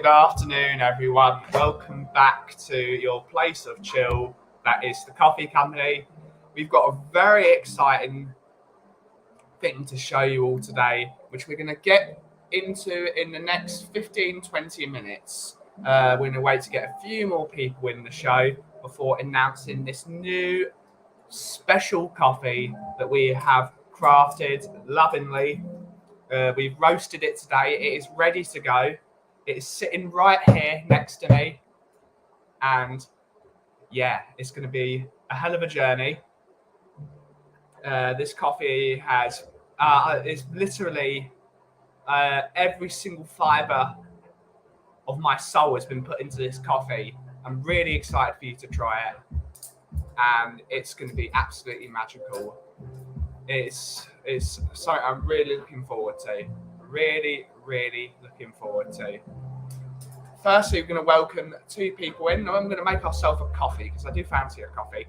Good afternoon, everyone. Welcome back to your place of chill. That is the Kauffie Company. We've got a very exciting thing to show you all today, which we're going to get into in the next 15-20 minutes. We're going to wait to get a few more people in the show before announcing this new special coffee that we have crafted lovingly. We've roasted it today. It is ready to go. It is sitting right here next to me. And yeah, it's going to be a hell of a journey. This coffee is literally every single fiber of my soul has been put into this coffee. I'm really excited for you to try it. And it's going to be absolutely magical. It's something I'm really looking forward to. Really looking forward to. Firstly, we're going to welcome two people in. I'm going to make ourselves a coffee because I do fancy a coffee.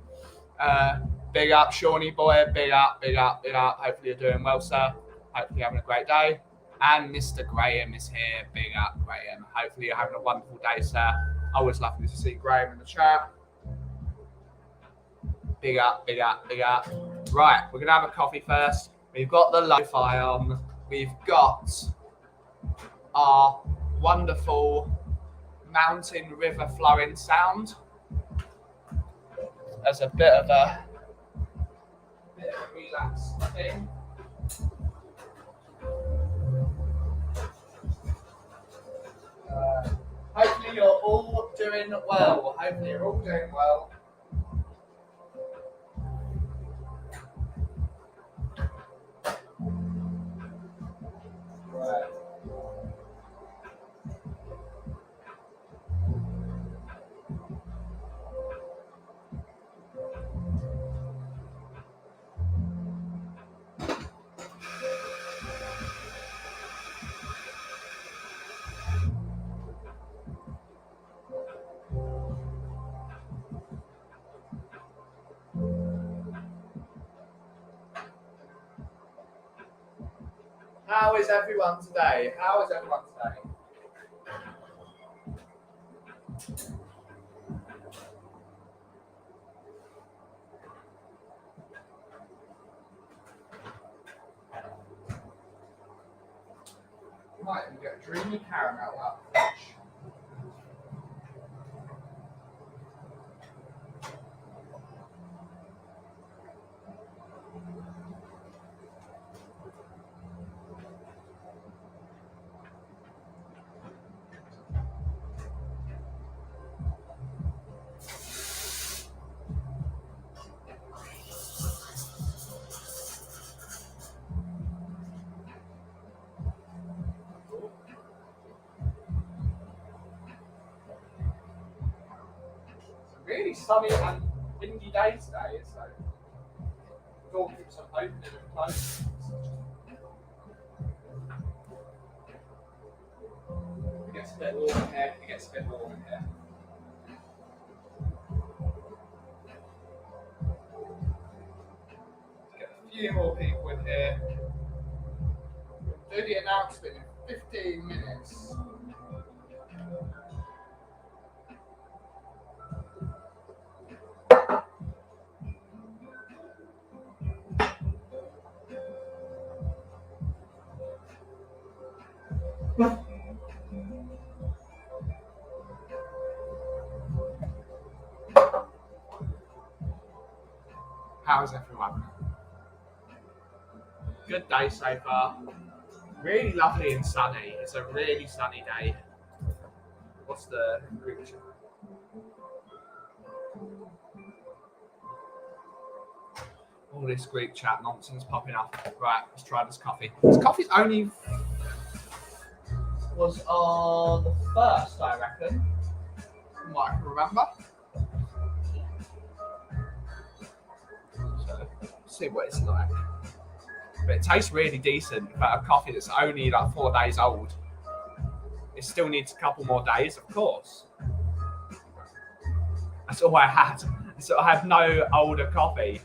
Big up, Shawnee boy. Big up. Hopefully you're doing well, sir. Hopefully you're having a great day. And Mr. Graham is here. Big up, Graham. Hopefully you're having a wonderful day, sir. Always lovely to see Graham in the chat. Big up. Right, we're going to have a coffee first. We've got the lo-fi on. We've got our wonderful mountain river flowing sound as a bit of a relaxed thing. Hopefully you're all doing well. Right. How is everyone today? Might even get a dreamy caramel out of the fridge. Really sunny and windy day today, so door keeps on opening and closing. It gets a bit warm in here. Get a few more people in here. We'll do the announcement in 15 minutes. How's everyone? Good day so far. Really lovely and sunny. It's a really sunny day. What's the group chat? All this group chat nonsense popping up. Right, let's try this coffee. This coffee's only was on the 1st, I reckon. From what I can remember. So, see what it's like. But it tastes really decent for a coffee that's only like 4 days old. It still needs a couple more days, of course. That's all I had. So I have no older coffee.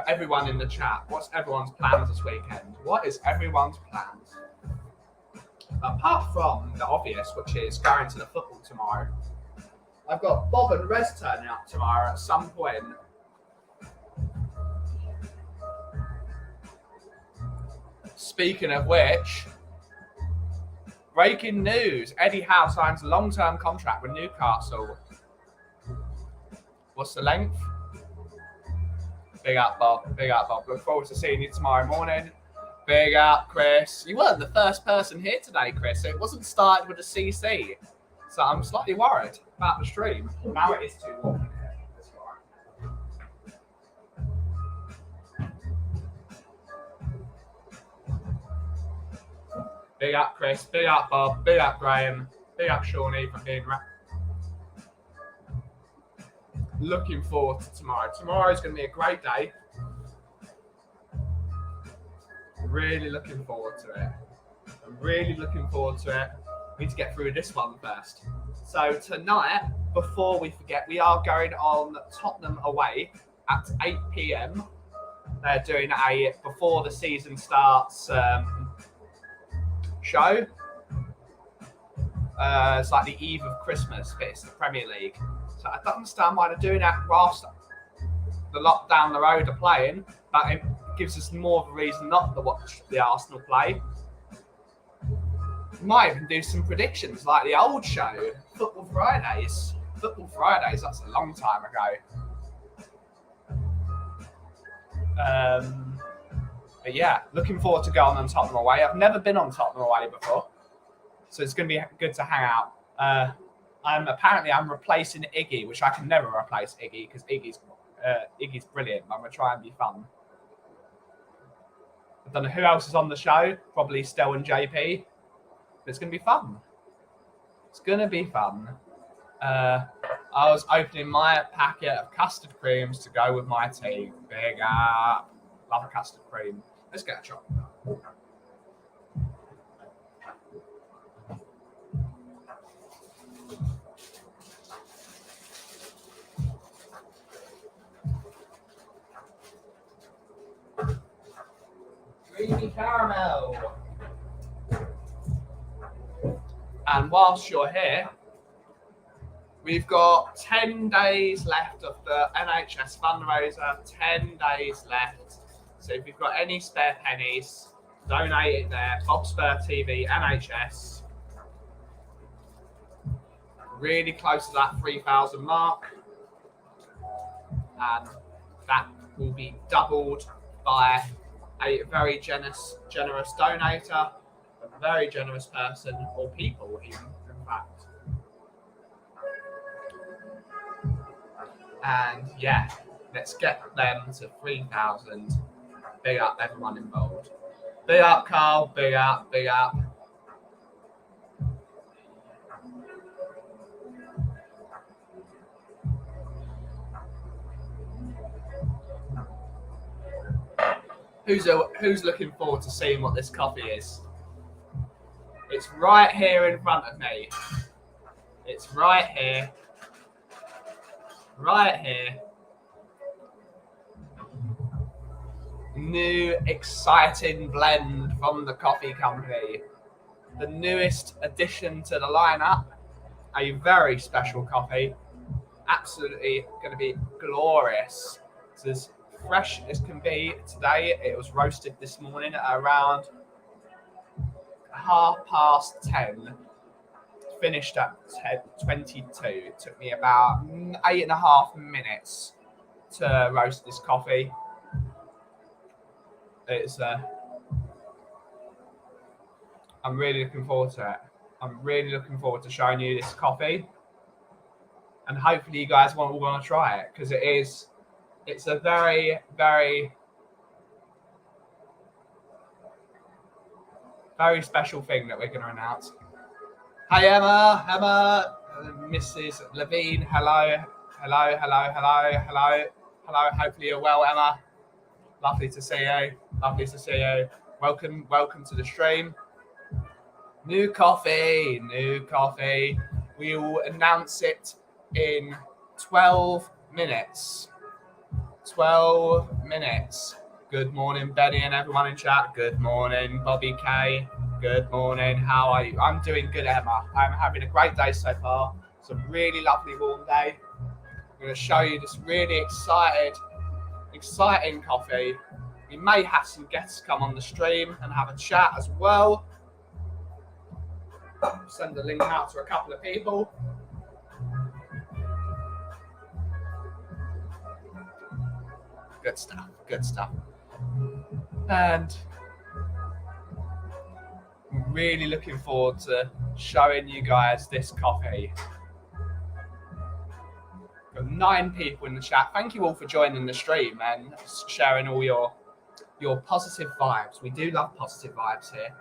everyone in the chat, what's everyone's plans this weekend? What is everyone's plans? Apart from the obvious, which is going to the football tomorrow, I've got Bob and Rez turning up tomorrow at some point. Speaking of which, breaking news, Eddie Howe signs a long-term contract with Newcastle. What's the length? Big up, Bob. Big up, Bob. Look forward to seeing you tomorrow morning. Big up, Chris. You weren't the first person here today, Chris. So it wasn't started with a CC. So I'm slightly worried about the stream. Now it is too warm. Big up, Chris. Big up, Bob. Big up, Graham. Big up, Shawnee for being looking forward to tomorrow. Tomorrow's going to be a great day. Really looking forward to it. I'm really looking forward to it. We need to get through this one first. So tonight, before we forget, we are going on Tottenham away at 8 p.m. They're doing a before the season starts show. It's like the eve of Christmas, but it's the Premier League. So I don't understand why they're doing that whilst the lot down the road are playing, but it gives us more of a reason not to watch the Arsenal play. We might even do some predictions like the old show, Football Fridays. Football Fridays, that's a long time ago. But yeah, looking forward to going on Tottenham away. I've never been on Tottenham away before, so it's going to be good to hang out. I'm replacing Iggy, which I can never replace Iggy because Iggy's brilliant. I'm going to try and be fun. I don't know who else is on the show. Probably Stel and JP. But it's going to be fun. It's going to be fun. I was opening my packet of custard creams to go with my tea. Big up. Love a custard cream. Let's get a chocolate. Creamy caramel. And whilst you're here, we've got 10 days left of the NHS fundraiser. 10 days left. So if you've got any spare pennies, donate it there. Bob Spur TV, NHS. Really close to that 3,000 mark. And that will be doubled by a very generous donator, a very generous person, or people even, in fact. And yeah, let's get them to 3,000. Big up everyone involved. Big up Carl, big up, big up. Who's looking forward to seeing what this coffee is? It's right here in front of me. It's right here. Right here. New exciting blend from the coffee company. The newest addition to the lineup. A very special coffee. Absolutely going to be glorious. It's as fresh as can be today. It was roasted this morning at around 10:30. Finished at 10:22. It took me about 8.5 minutes to roast this coffee. It's I'm really looking forward to it. I'm really looking forward to showing you this coffee, and hopefully you guys will want to try it because it's a very, very, very special thing that we're going to announce. Hi Emma, Mrs. Levine, hello. Hopefully you're well, Emma. Lovely to see you. Welcome to the stream. New coffee. We will announce it in 12 minutes. 12 minutes. Good morning, Benny and everyone in chat. Good morning, Bobby K. Good morning. How are you? I'm doing good, Emma. I'm having a great day so far. It's a really lovely warm day. I'm going to show you this really exciting coffee. We may have some guests come on the stream and have a chat as well. Send the link out to a couple of people. Good stuff, good stuff. And I'm really looking forward to showing you guys this coffee. Got 9 people in the chat. Thank you all for joining the stream and sharing all your positive vibes. We do love positive vibes here.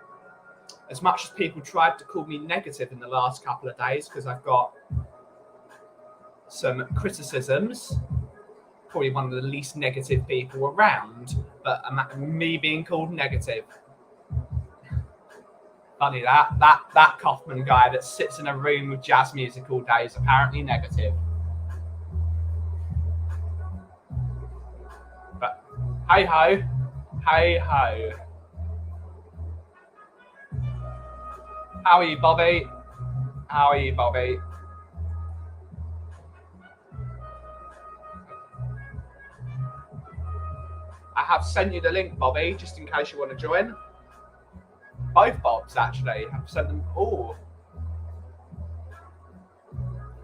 As much as people tried to call me negative in the last couple of days because I've got some criticisms, probably one of the least negative people around, but me being called negative. Funny that Kaufman guy that sits in a room with jazz music all day is apparently negative. But hey ho. How are you, Bobby? How are you, Bobby? I have sent you the link, Bobby, just in case you want to join. Both Bobs, actually. I've sent them all.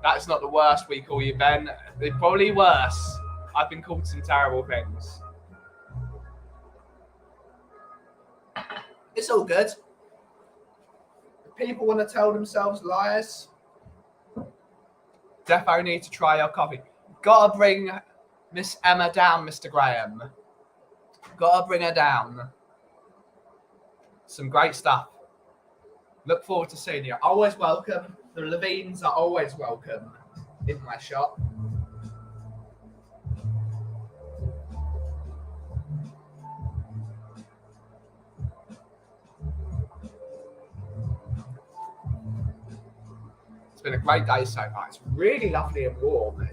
That's not the worst we call you, Ben. They're probably worse. I've been called some terrible things. It's all good. If people want to tell themselves lies, defo need to try your coffee. Gotta bring Miss Emma down, Mr. Graham. Gotta bring her down. Some great stuff. Look forward to seeing you. Always welcome. The Levines are always welcome in my shop. It's been a great day so far. It's really lovely and warm.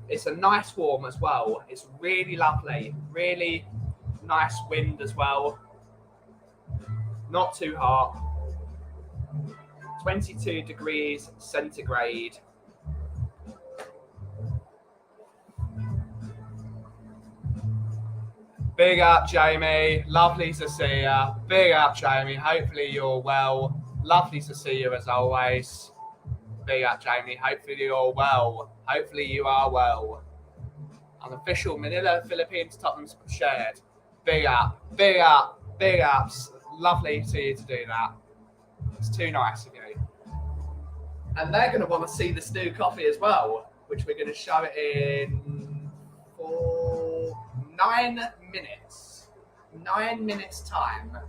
It's a nice warm as well. It's really lovely. Really nice wind as well. Not too hot. 22 degrees centigrade. Big up, Jamie. Lovely to see you. Big up, Jamie. Hopefully you're well. Lovely to see you as always. Big up, Jamie. Hopefully you're well. Hopefully you are well. Unofficial Manila Philippines Tottenham's shared. Big up, big up, big ups. Lovely to you to do that. It's too nice of you. And they're going to want to see this new coffee as well, which we're going to show it in for 9 minutes. 9 minutes time.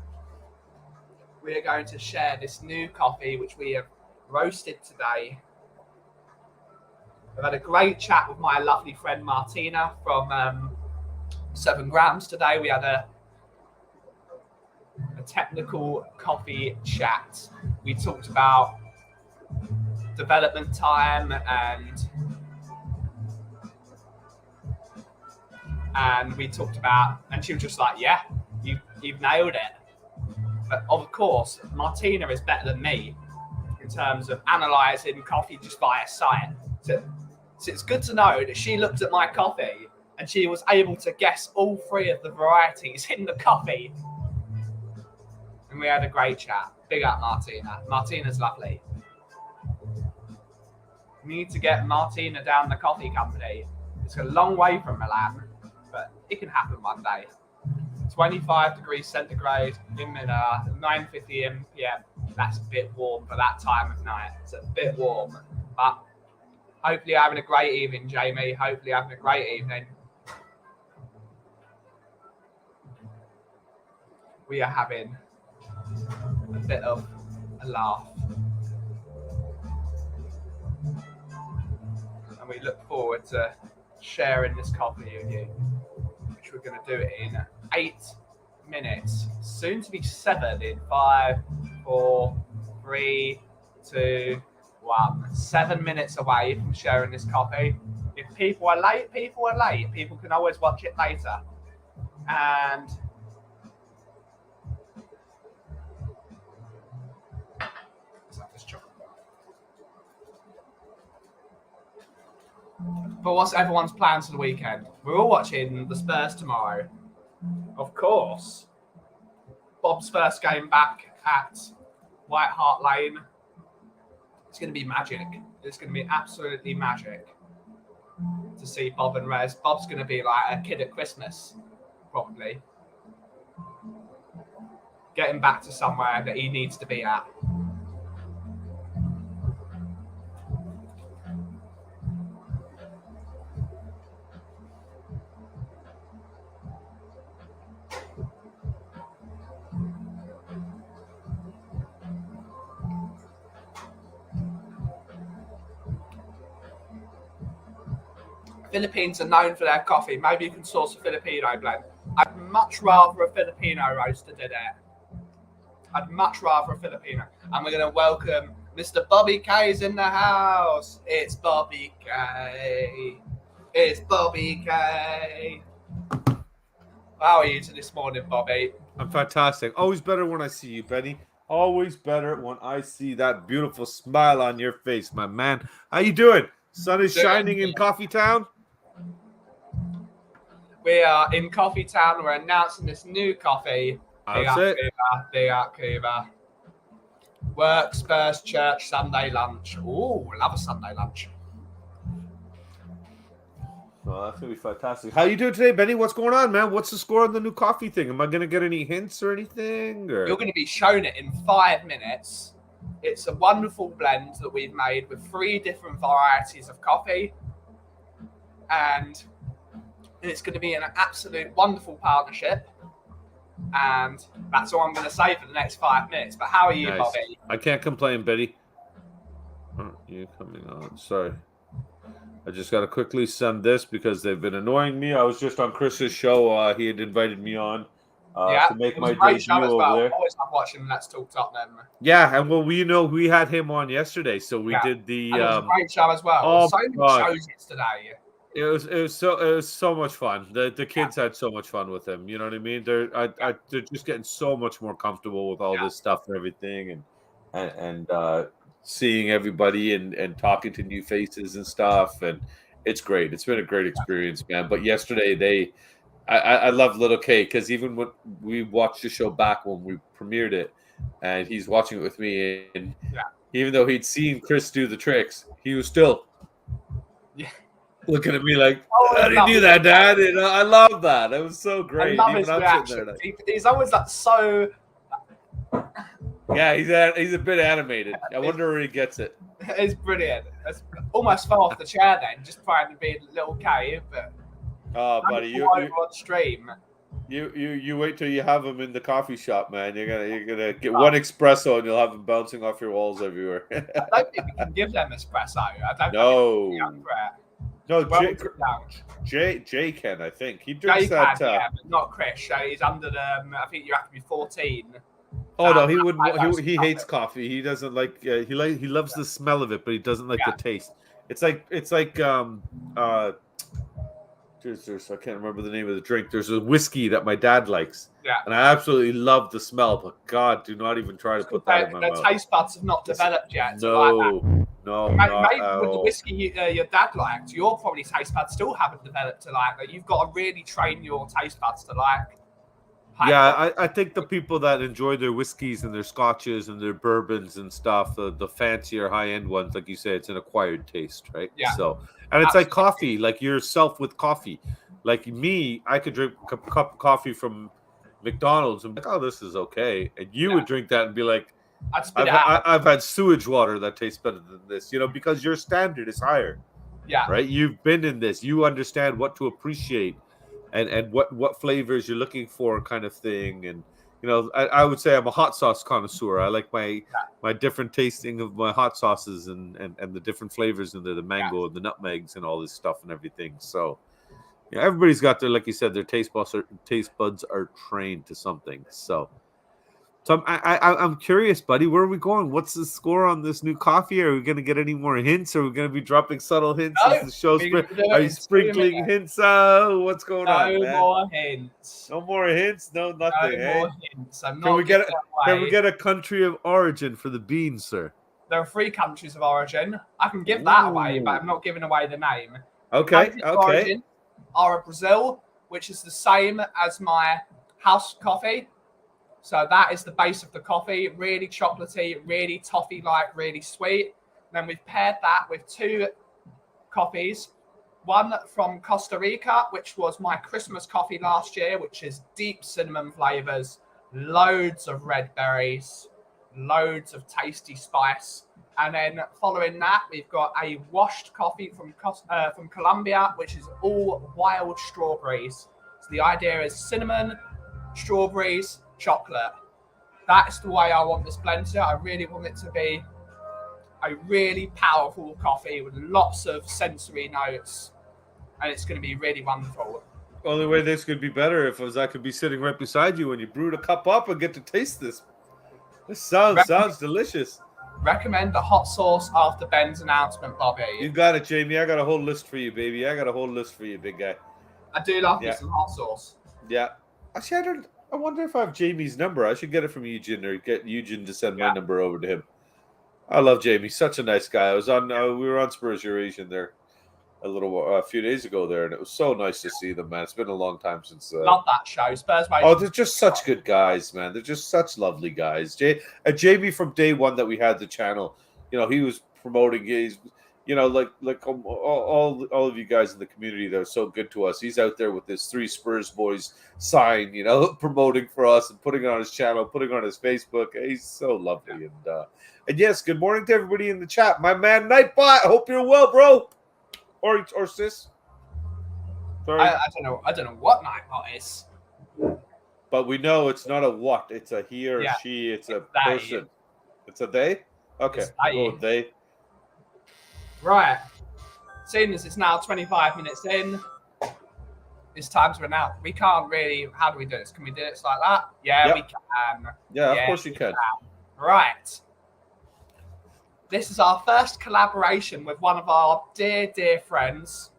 We are going to share this new coffee, which we have roasted today. I've had a great chat with my lovely friend Martina from 7 Grams today. We had a technical coffee chat. We talked about development time and we talked about, and she was just like, yeah, you've nailed it. But of course, Martina is better than me in terms of analysing coffee just via sight. So it's good to know that she looked at my coffee and she was able to guess all 3 of the varieties in the coffee. And we had a great chat. Big up, Martina. Martina's lovely. We need to get Martina down the coffee company. It's a long way from Milan, but it can happen one day. 25 degrees centigrade in Manila, 9:50 p.m. That's a bit warm for that time of night. It's a bit warm, but hopefully you're having a great evening, Jamie. Hopefully you're having a great evening. We are having a bit of a laugh. And we look forward to sharing this coffee with you, which we're going to do it in 8 minutes. Soon to be 7 in 5, 4, 3, 2, 1. 7 minutes away from sharing this coffee. If people are late. People are late. People can always watch it later. And but what's everyone's plans for the weekend? We're all watching the Spurs tomorrow. Of course. Bob's first game back at White Hart Lane. It's going to be magic. It's going to be absolutely magic to see Bob and Rez. Bob's going to be like a kid at Christmas, probably. Getting back to somewhere that he needs to be at. Philippines are known for their coffee. Maybe you can source a Filipino blend. I'd much rather a Filipino roaster did it. I'd much rather a Filipino. And we're going to welcome Mr. Bobby K's in the house. It's Bobby K. It's Bobby K. How are you this morning, Bobby? I'm fantastic. Always better when I see you, Benny. Always better when I see that beautiful smile on your face, my man. How you doing? Sun is shining in Kauffie Town. We are in Coffee Town. We're announcing this new coffee. That's it. Cuba. Work, Spurs, church, Sunday lunch. Ooh, love a Sunday lunch. Well, that's going to be fantastic. How you doing today, Benny? What's going on, man? What's the score on the new coffee thing? Am I going to get any hints or anything? Or? You're going to be shown it in 5 minutes. It's a wonderful blend that we've made with 3 different varieties of coffee. And it's going to be an absolute wonderful partnership. And that's all I'm going to say for the next 5 minutes. But how are you, nice. Bobby? I can't complain, Betty. Aren't you coming on? Sorry. I just got to quickly send this because they've been annoying me. I was just on Chris's show. He had invited me on to make my debut over there. I always love watching Let's Talk Tottenham. Yeah, and well, we had him on yesterday, so we did the. And it was a great show as well. Oh, so many shows yesterday. It was so much fun. The kids had so much fun with him. You know what I mean? They're just getting so much more comfortable with all this stuff and everything, and seeing everybody and talking to new faces and stuff, and it's great. It's been a great experience, man. But yesterday I love Little K because even when we watched the show back when we premiered it, and he's watching it with me, and even though he'd seen Chris do the tricks, he was still looking at me like, "How do you do that, Dad?" And I love that. It was so great. I love his reaction. He's always like so. Yeah, he's a bit animated. I wonder where he gets it. It's brilliant. It's almost fell off the chair then, just trying to be a little K, but. Oh, buddy, you on stream. You wait till you have him in the coffee shop, man. You're gonna get one espresso and you'll have him bouncing off your walls everywhere. I don't think we can give them espresso. I don't No, Jay can. I think he drinks that. But not Chris. He's under the. I think you have to be 14. Oh no, he wouldn't. He hates coffee. He doesn't like. He loves the smell of it, but he doesn't like the taste. It's like I can't remember the name of the drink. There's a whiskey that my dad likes. Yeah. And I absolutely love the smell, but God, do not even try to put that in my mouth. The taste buds have not developed yet. No, maybe with the whiskey your dad liked, your probably taste buds still haven't developed to like that. You've got to really train your taste buds to like. Yeah, I think the people that enjoy their whiskeys and their scotches and their bourbons and stuff, the fancier high-end ones, like you say, it's an acquired taste, right? Yeah. So, and it's like coffee, like yourself with coffee. Like me, I could drink a cup of coffee from McDonald's and be like, oh, this is okay. And you would drink that and be like, I've had sewage water that tastes better than this, because your standard is higher. Yeah. Right? You've been in this. You understand what to appreciate. And what flavors you're looking for, kind of thing. And I would say I'm a hot sauce connoisseur. I like my different tasting of my hot sauces and the different flavors in there, the mango and the nutmegs and all this stuff and everything. So everybody's got their, like you said, their taste buds are trained to something. So So I'm curious, buddy. Where are we going? What's the score on this new coffee? Are we going to get any more hints? Are we going to be dropping subtle hints as the show? Are you sprinkling hints? What's going on, man? No more hints. No more hints. No nothing. No more hints. I'm not. Can we get a country of origin for the beans, sir? There are 3 countries of origin. I can give that away, but I'm not giving away the name. Okay. Countries of origin are Brazil, which is the same as my house coffee. So that is the base of the coffee. Really chocolatey, really toffee-like, really sweet. And then we've paired that with 2 coffees. One from Costa Rica, which was my Christmas coffee last year, which is deep cinnamon flavors, loads of red berries, loads of tasty spice. And then following that, we've got a washed coffee from Colombia, which is all wild strawberries. So the idea is cinnamon, strawberries, chocolate. That's the way I want this blend. I really want it to be a really powerful coffee with lots of sensory notes, and it's going to be really wonderful. Only way this could be better if I could be sitting right beside you when you brewed a cup up and get to taste this. This sounds delicious. Recommend the hot sauce after Ben's announcement, Bobby. You got it, Jamie. I got a whole list for you, baby. I got a whole list for you, big guy. I do love me some hot sauce. Yeah. Actually, I wonder if I have Jamie's number. I should get it from Eugene or get Eugene to send my number over to him. I love Jamie. Such a nice guy. We were on Spurs Eurasian there a few days ago there, and it was so nice to see them, man. It's been a long time since. Love that show, Spurs. They're just such good guys, man. They're just such lovely guys. Jamie from day one that we had the channel, he was promoting his. Like all of you guys in the community that are so good to us. He's out there with this 3 Spurs boys sign, promoting for us and putting it on his channel, putting it on his Facebook. He's so lovely. And yes, good morning to everybody in the chat. My man Nightbot, I hope you're well, bro. Or sis. Sorry. I don't know what Nightbot is. But we know it's not a what. It's a he or she. It's a person. It's a they? Okay. They. Right. Seeing as it's now 25 minutes in, it's time to announce. We can't really. How do we do this? Can we do it like that? Yeah, we can. Yeah, of course you can. Right. This is our first collaboration with one of our dear friends.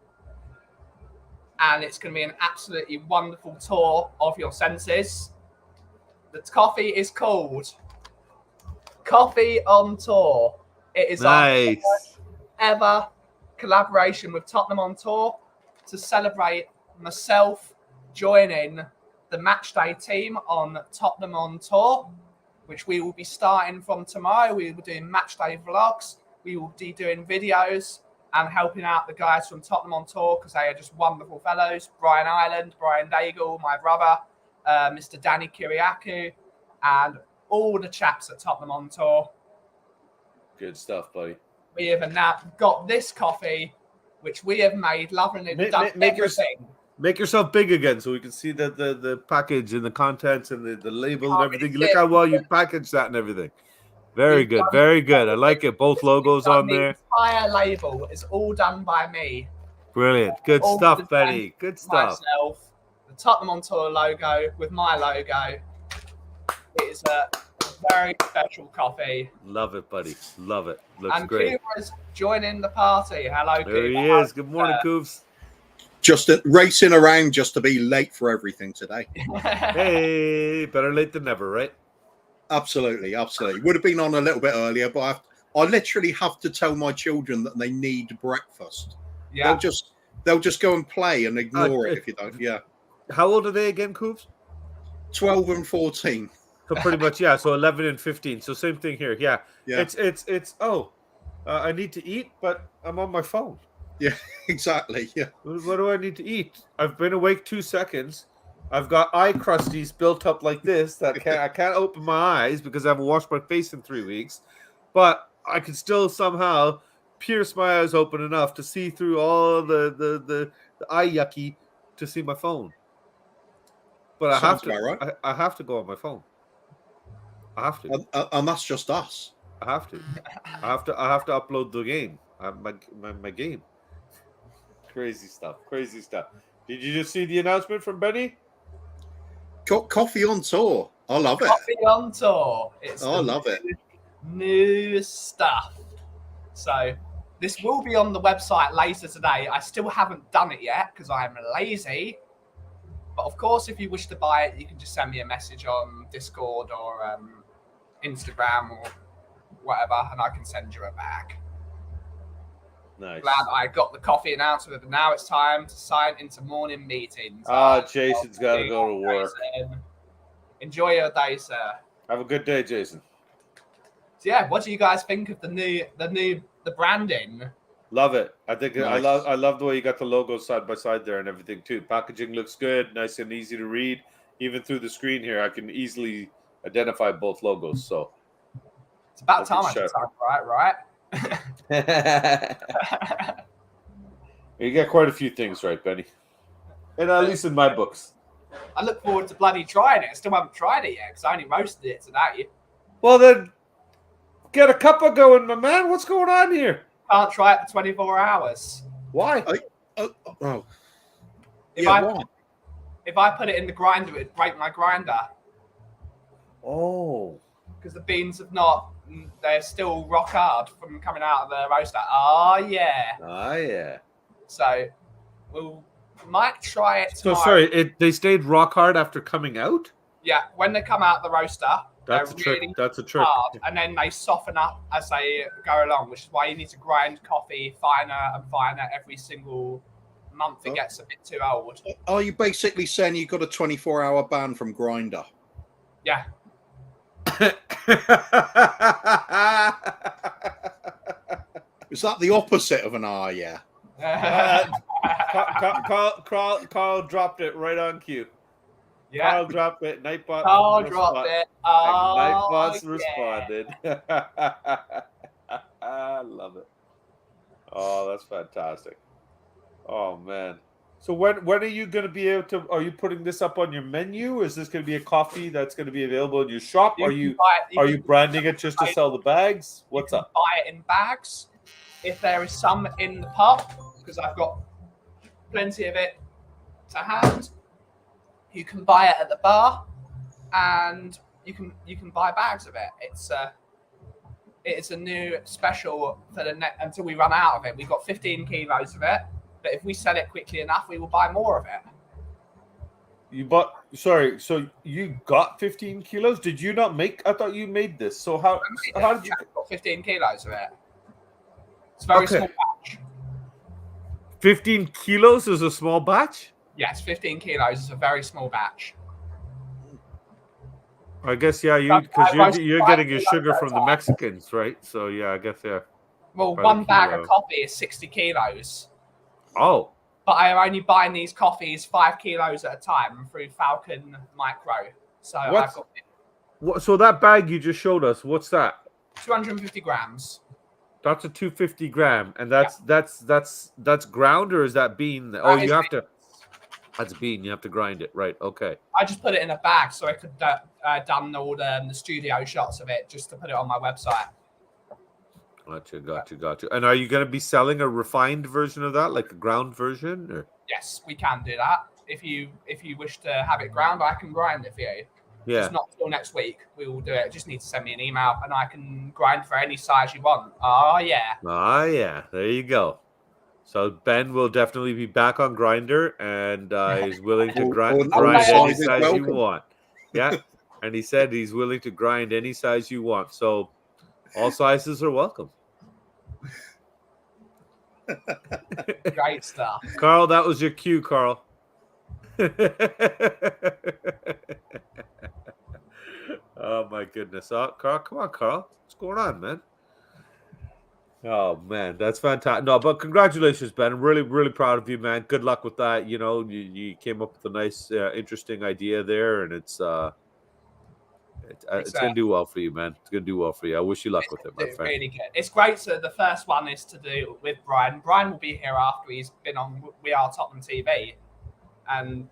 And it's going to be an absolutely wonderful tour of your senses. The coffee is called Coffee on Tour. It is nice. Our first ever collaboration with Tottenham on Tour to celebrate myself joining the matchday team on Tottenham on Tour, which we will be starting from tomorrow. We will be doing matchday vlogs. We will be doing videos and helping out the guys from Tottenham on Tour because they are just wonderful fellows. Brian Ireland, Brian Daigle, my brother, Mr. Danny Kiriakou, and all the chaps at Tottenham on Tour. Good stuff, buddy. We have now got this coffee, which we have made, loving it, done everything. Make yourself big again so we can see the package and the contents and the label and everything. Look how well you package that and everything. Very good, very good. I like it. Both logos on there. The entire label is all done by me. Brilliant. Good stuff, Benny. Good stuff. Myself, the Tottenham on Tour logo with my logo. It is a very special coffee. Love it, buddy. Love it. Looks great. And Cooper's joining the party. Hello, Cooper. There he is. Good morning, Coofs. Just racing around just to be late for everything today. Hey, better late than never, right? Absolutely. Would have been on a little bit earlier, but I literally have to tell my children that they need breakfast. Yeah. They'll just go and play and ignore it if you don't. Yeah. How old are they again, Coofs? 12 and 14. So pretty much, yeah. So 11 and 15. So same thing here. Yeah. It's I need to eat, but I'm on my phone. Yeah, exactly. Yeah. What do I need to eat? I've been awake 2 seconds. I've got eye crusties built up like this that I can't open my eyes because I haven't washed my face in 3 weeks. But I can still somehow pierce my eyes open enough to see through all the eye yucky to see my phone. But I have to. Right. I have to go on my phone. I have to. And that's just us. I have to. I have to upload the game. My game. Crazy stuff. Did you just see the announcement from Benny? Coffee on Tour. I love it. Coffee on tour. I love it. New stuff. So this will be on the website later today. I still haven't done it yet because I'm lazy. But of course, if you wish to buy it, you can just send me a message on Discord or Instagram or whatever, and I can send you a bag. Nice. Glad I got the coffee announcement, but now it's time to sign into morning meetings. Jason's got to go to work. Jason. Enjoy your day, sir. Have a good day, Jason. So yeah, what do you guys think of the branding? Love it. I think Nice. I love the way you got the logos side by side there and everything too. Packaging looks good, nice and easy to read. Even through the screen here, I can easily identify both logos. So it's about time I did something right? You get quite a few things right, Benny. And at least in my books. I look forward to bloody trying it. I still haven't tried it yet because I only roasted it today. Well, then get a cuppa going, my man. What's going on here? Can't try it for 24 hours. Why? If I put it in the grinder, it'd break my grinder. Oh. Because the beans they're still rock hard from coming out of the roaster. Oh, yeah. So we might try it tomorrow. So sorry, they stayed rock hard after coming out? Yeah, when they come out of the roaster, that's a trick. That's a trick. Hard, and then they soften up as they go along, which is why you need to grind coffee finer and finer every single month. It gets a bit too old. Are you basically saying you got a 24-hour ban from Grindr? Yeah. Is that the opposite of an yeah? Carl dropped it right on cue. Yeah. Carl dropped it. Nightbot. Carl dropped it. Nightbot's responded. I love it. Oh, that's fantastic. Oh man. So when are you going to be able to? Are you putting this up on your menu? Is this going to be a coffee that's going to be available in your shop? Are you branding it just to sell the bags? What's up? Buy it in bags. If there is some in the pub, because I've got plenty of it to hand, you can buy it at the bar, and you can buy bags of it. It's a new special for the until we run out of it. We've got 15 kilos of it. But if we sell it quickly enough, we will buy more of it. So you got 15 kilos? Did you not make? I thought you made this. So how did you? Got 15 kilos of it. It's a very small batch. 15 kilos is a small batch? Yes, 15 kilos is a very small batch. I guess, yeah, because you're getting your sugar from the Mexicans, right? So, yeah, I guess, yeah. Well, one bag of coffee is 60 kilos. Oh. But I am only buying these coffees 5 kilos at a time through Falcon Micro. So I've got so that bag you just showed us, what's that? 250 grams. That's a 250 gram, and that's ground, or is that bean? That's bean. You have to grind it, right? Okay. I just put it in a bag so I could done all the studio shots of it just to put it on my website. Gotcha. And are you going to be selling a refined version of that, like a ground version? Or? Yes, we can do that. If you wish to have it ground, I can grind it for you. Yeah. Just not till next week. We will do it. Just need to send me an email, and I can grind for any size you want. Oh yeah. There you go. So Ben will definitely be back on Grindr, and he's willing to grind any size you want. Yeah, and he said he's willing to grind any size you want. So all sizes are welcome. Great stuff. Carl, that was your cue, Carl. Oh my goodness. Carl, come on, Carl. What's going on, man? Oh man, that's fantastic. No, but congratulations, Ben. I'm really, really proud of you, man. Good luck with that. You know, you came up with a nice, interesting idea there, and it's gonna do well for you, man. It's gonna do well for you. I wish you luck with it, my friend. Really good. It's great. So the first one is to do with Brian. Brian will be here after he's been on We Are Tottenham TV, and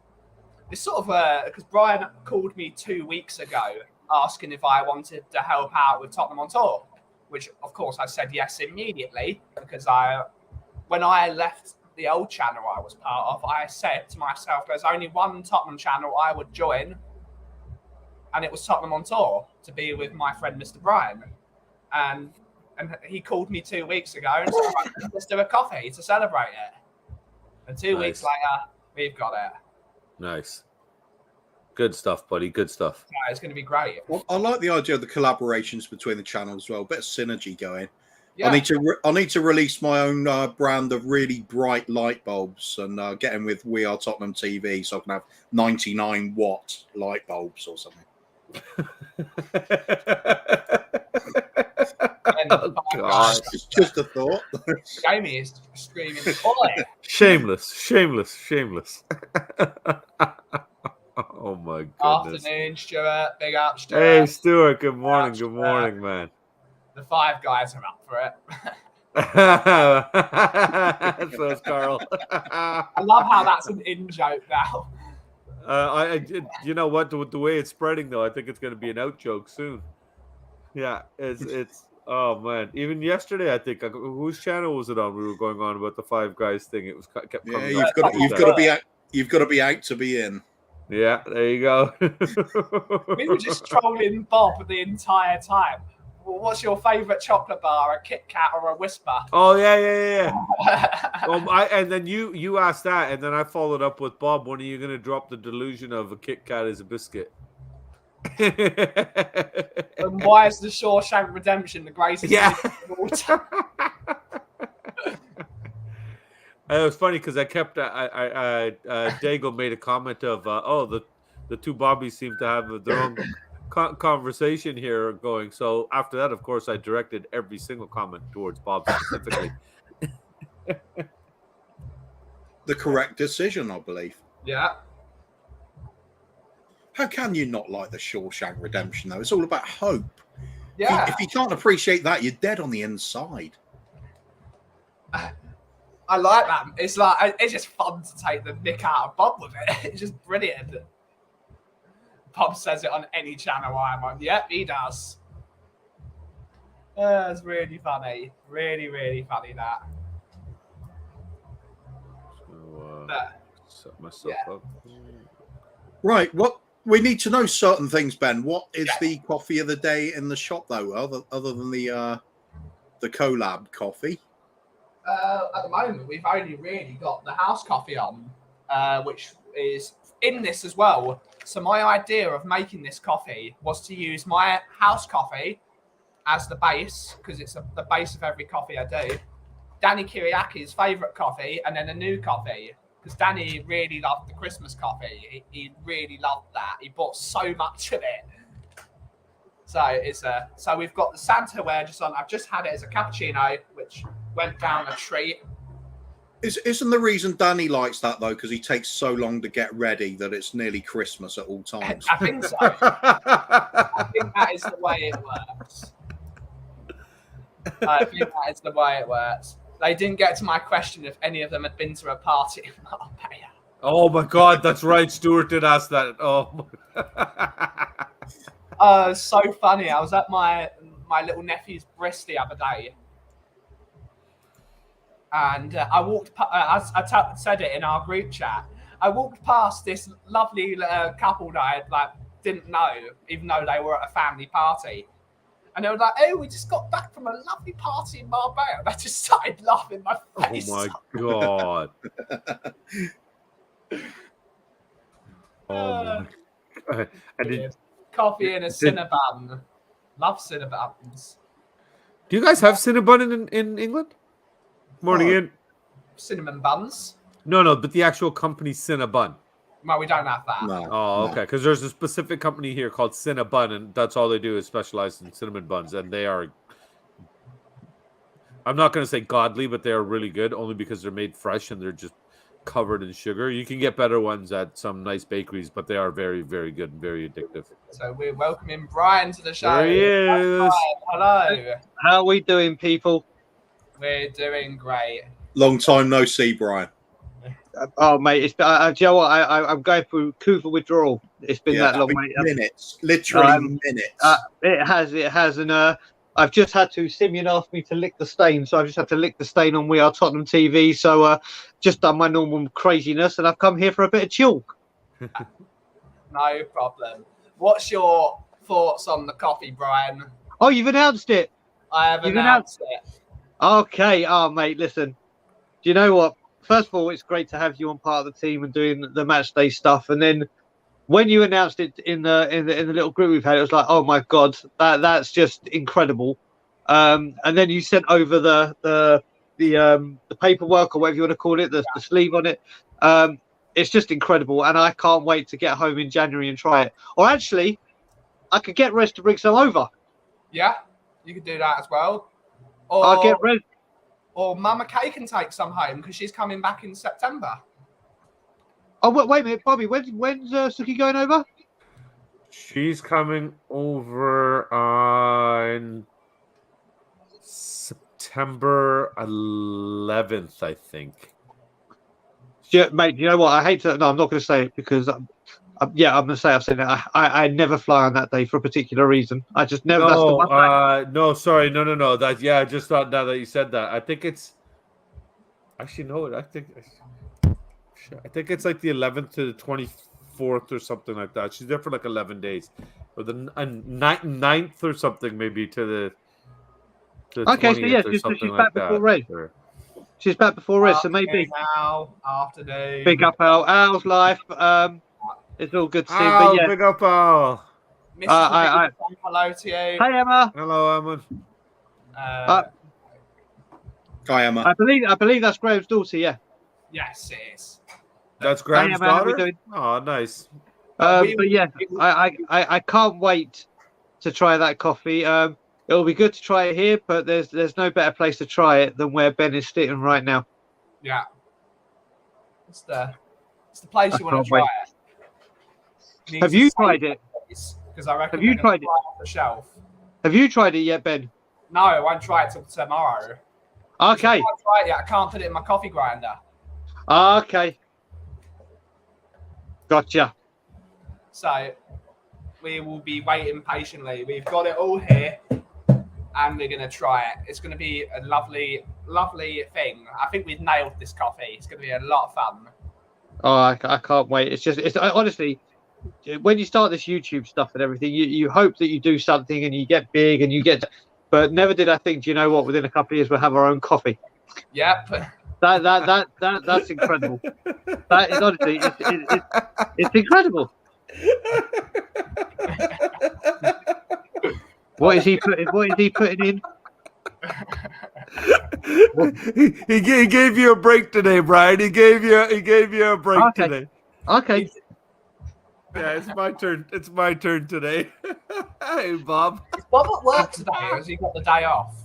it's sort of because Brian called me 2 weeks ago asking if I wanted to help out with Tottenham on Tour, which of course I said yes immediately, because when I left the old channel I was part of, I said to myself, there's only one Tottenham channel I would join, and it was Tottenham on tour to be with my friend Mr. Brian, and he called me 2 weeks ago and said, right, let's do a coffee to celebrate it. And 2 weeks later, we've got it. Nice. Good stuff, buddy. Good stuff. Yeah, it's going to be great. Well, I like the idea of the collaborations between the channels as well. A bit of synergy going. Yeah. I need to release my own brand of really bright light bulbs and get in with We Are Tottenham TV so I can have 99-watt light bulbs or something. Oh, God. It's just a thought. Jamie is screaming, "Oi!" Shameless. Oh my goodness. Afternoon, Stewart. Big up, Stewart. Hey, Stewart. Good morning. Good morning, man. The 5 guys are up for it. So is Carl. I love how that's an in-joke now. You know what? The way it's spreading, though, I think it's going to be an out joke soon. Yeah, it's. Oh man! Even yesterday, I think whose channel was it on? We were going on about the 5 guys thing. It was kept coming. Yeah, you've got to be out to be in. Yeah, there you go. We were just trolling Bob the entire time. Well, what's your favourite chocolate bar? A Kit Kat or a Whisper? Oh yeah. And then you asked that, and then I followed up with Bob. When are you going to drop the delusion of a Kit Kat as a biscuit? And why is the Shawshank Redemption the greatest? Yeah. Of all time? It was funny because I kept Dago made a comment of the two Bobbies seem to have their own conversation here going. So after that, of course, I directed every single comment towards Bob specifically. The correct decision, I believe. Yeah. How can you not like the Shawshank Redemption, though? It's all about hope. Yeah. If you can't appreciate that, you're dead on the inside. I like that. It's just fun to take the nick out of Bob with it. It's just brilliant. Bob says it on any channel I'm on. Yep, he does. It's really funny. Really, really funny, that. So, set myself up. Right. What we need to know certain things, Ben. What is the coffee of the day in the shop, though, other than the collab coffee? At the moment, we've only really got the house coffee on, which is in this as well. So my idea of making this coffee was to use my house coffee as the base, because it's the base of every coffee I do. Danny Kiriaki's favourite coffee, and then a new coffee, because Danny really loved the Christmas coffee. He really loved that. He bought so much of it. So we've got the Santa wedges on. I've just had it as a cappuccino, which went down a treat. Isn't the reason Danny likes that, though, because he takes so long to get ready that it's nearly Christmas at all times? I think so. I think that is the way it works. They didn't get to my question if any of them had been to a party in Marbella. Oh my God, that's right. Stewart did ask that. Oh. So funny. I was at my little nephew's bris the other day. And I walked. I said it in our group chat. I walked past this lovely couple that I didn't know, even though they were at a family party. And they were like, "Oh, we just got back from a lovely party in Marbella." And I just started laughing my face. Oh my God! Oh my God! Coffee and a Cinnabon. Love Cinnabons. Do you guys have Cinnabon in England? Morning, Ian. Cinnamon buns. No, but the actual company Cinnabon. Well, we don't have that. No, okay. Because there's a specific company here called Cinnabon, and that's all they do is specialize in cinnamon buns, and they are. I'm not going to say godly, but they are really good, only because they're made fresh and they're just covered in sugar. You can get better ones at some nice bakeries, but they are very, very good and very addictive. So we're welcoming Brian to the show. There he is. Hello. How are we doing, people? We're doing great. Long time no see, Brian. Oh, mate, it's do you know what? I'm going through Kauffie withdrawal. It's been that long, mate. Minutes, literally minutes. It has, and I've just had to. Simeon asked me to lick the stain, so I've just had to lick the stain on We Are Tottenham TV. So just done my normal craziness, and I've come here for a bit of chill. No problem. What's your thoughts on the coffee, Brian? Oh, you've announced it. I have announced it. Okay. Oh, mate, listen. Do you know what? First of all, it's great to have you on part of the team and doing the match day stuff. And then when you announced it in the little group we've had, it was like, oh my god, that's just incredible. And then you sent over the paperwork, or whatever you want to call it, the sleeve on it. It's just incredible, and I can't wait to get home in January and try it. Or actually, I could get Rez to bring some over. Yeah, you could do that as well. Or I'll get Rez. Or Mama Kay can take some home because she's coming back in September. Oh, wait a minute, Bobby. When's Suki going over? She's coming over on September 11th, I think. Yeah, mate, you know what? I hate to. No, I'm not going to say it because, I'm going to say I've said it. I never fly on that day for a particular reason. I just never. That's the one no, sorry, no. I just thought now that you said that. I think it's. Actually, no. I think it's like the 11th to the 24th or something like that. She's there for like 11 days, or the 9th or something, maybe to the. Okay, so yeah, she's back before Red. She's back before Rez, so maybe. Now, afternoon. Big up, Al. Al's life. It's all good to see. Al, but yeah. Big up, Al. Hello to you. Hey, Emma. Hello, Emma. Hi, Emma. I believe that's Graham's daughter. Yeah. Yes, it is. That's Graham's Emma, how daughter. we doing? Oh, nice. But yeah, I can't wait to try that coffee. It'll be good to try it here, but there's no better place to try it than where Ben is sitting right now. Yeah. It's the place you want to try it. Have you tried it? Because I reckon have you tried it off the shelf. Have you tried it yet, Ben? No, I won't try it till tomorrow. Okay. I can't try it yet. I can't put it in my coffee grinder. Okay. Gotcha. So we will be waiting patiently. We've got it all here. And we're going to try it. It's going to be a lovely, lovely thing. I think we've nailed this coffee. It's going to be a lot of fun. Oh, I can't wait. It's honestly, when you start this YouTube stuff and everything, you hope that you do something and you get big and you get. But never did I think, do you know what? Within a couple of years, we'll have our own coffee. Yep. That's incredible. That is honestly, it's incredible. What is he putting in? he gave you a break today, Brian. He gave you a break today. Okay. Yeah, it's my turn. It's my turn today. Hey, Bob. Is Bob at work today, or has he got the day off?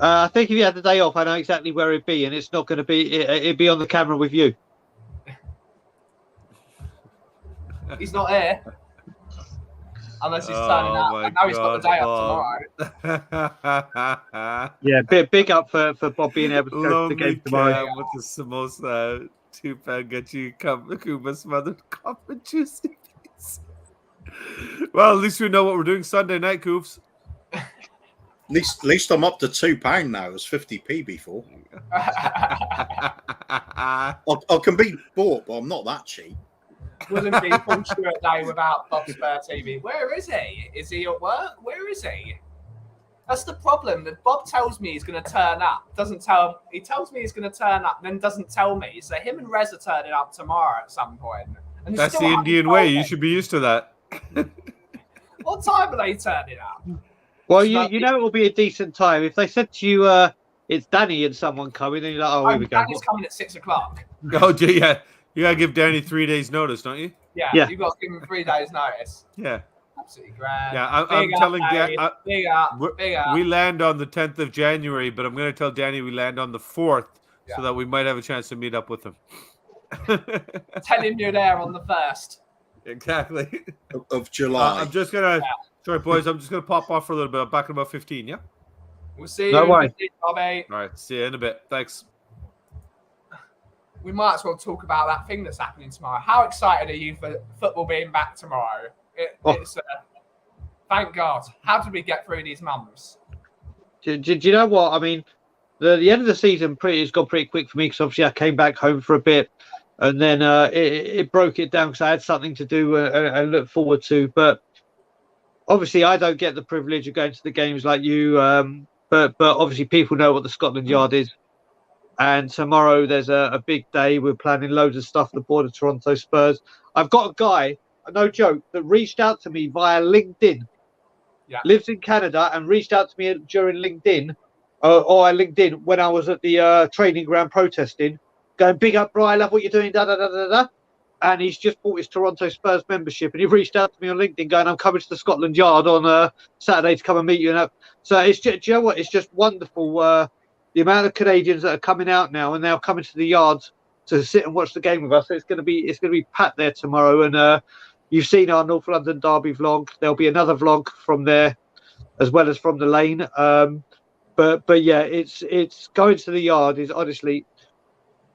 I think if he had the day off, I know exactly where he'd be, and it's not going to be. It'd be on the camera with you. He's not here. Unless he's turning up. I know he's got the day off tomorrow. Yeah, big up for Bob being able to go to the game tomorrow. With the samosa, 2-pound get you Kuma smothered coffee juicy. Well, at least we know what we're doing Sunday night, Coofs. At least I'm up to £2 now. It was 50p before. I can be bought, but I'm not that cheap. Wouldn't be full Stewart day without Bob's spare TV. Where is he? Is he at work? Where is he? That's the problem. That Bob tells me he's going to turn up. He tells me he's going to turn up, then doesn't tell me. So him and Rez are turning up tomorrow at some point. And that's the Indian way. You should be used to that. What time are they turning up? Well, you know it will be a decent time. If they said to you, it's Danny and someone coming, then you're like, oh, here we go. Danny's coming at 6 o'clock. Oh, yeah. You got to give Danny 3 days notice, don't you? Yeah. You've got to give him 3 days notice. Yeah. Absolutely grand. Yeah, I'm telling Danny. Big up. We land on the 10th of January, but I'm going to tell Danny we land on the 4th so that we might have a chance to meet up with him. Tell him you're there on the 1st. Exactly. Of July. I'm just going to... Sorry, boys. I'm just going to pop off for a little bit. I'm back in about 15, yeah? We'll see you. No worries. Bobby. All right. See you in a bit. Thanks. We might as well talk about that thing that's happening tomorrow. How excited are you for football being back tomorrow? It's thank God. How did we get through these months? Do you know what? I mean, the end of the season has gone pretty quick for me because obviously I came back home for a bit and then it broke it down because I had something to do and look forward to. But obviously I don't get the privilege of going to the games like you, but obviously people know what the Scotland Yard is. And tomorrow there's a big day. We're planning loads of stuff for the board of Toronto Spurs. I've got a guy, no joke, that reached out to me via LinkedIn. Yeah. Lives in Canada and reached out to me during LinkedIn, or LinkedIn when I was at the training ground protesting, going, big up, bro, I love what you're doing, da da da da da. And he's just bought his Toronto Spurs membership, and he reached out to me on LinkedIn going, I'm coming to the Scotland Yard on Saturday to come and meet you. So it's just, do you know what? It's just wonderful, the amount of Canadians that are coming out now and now coming to the yards to sit and watch the game with us. So it's going to be packed there tomorrow. And you've seen our North London Derby vlog. There'll be another vlog from there as well as from the lane. But yeah, it's going to the yard is honestly.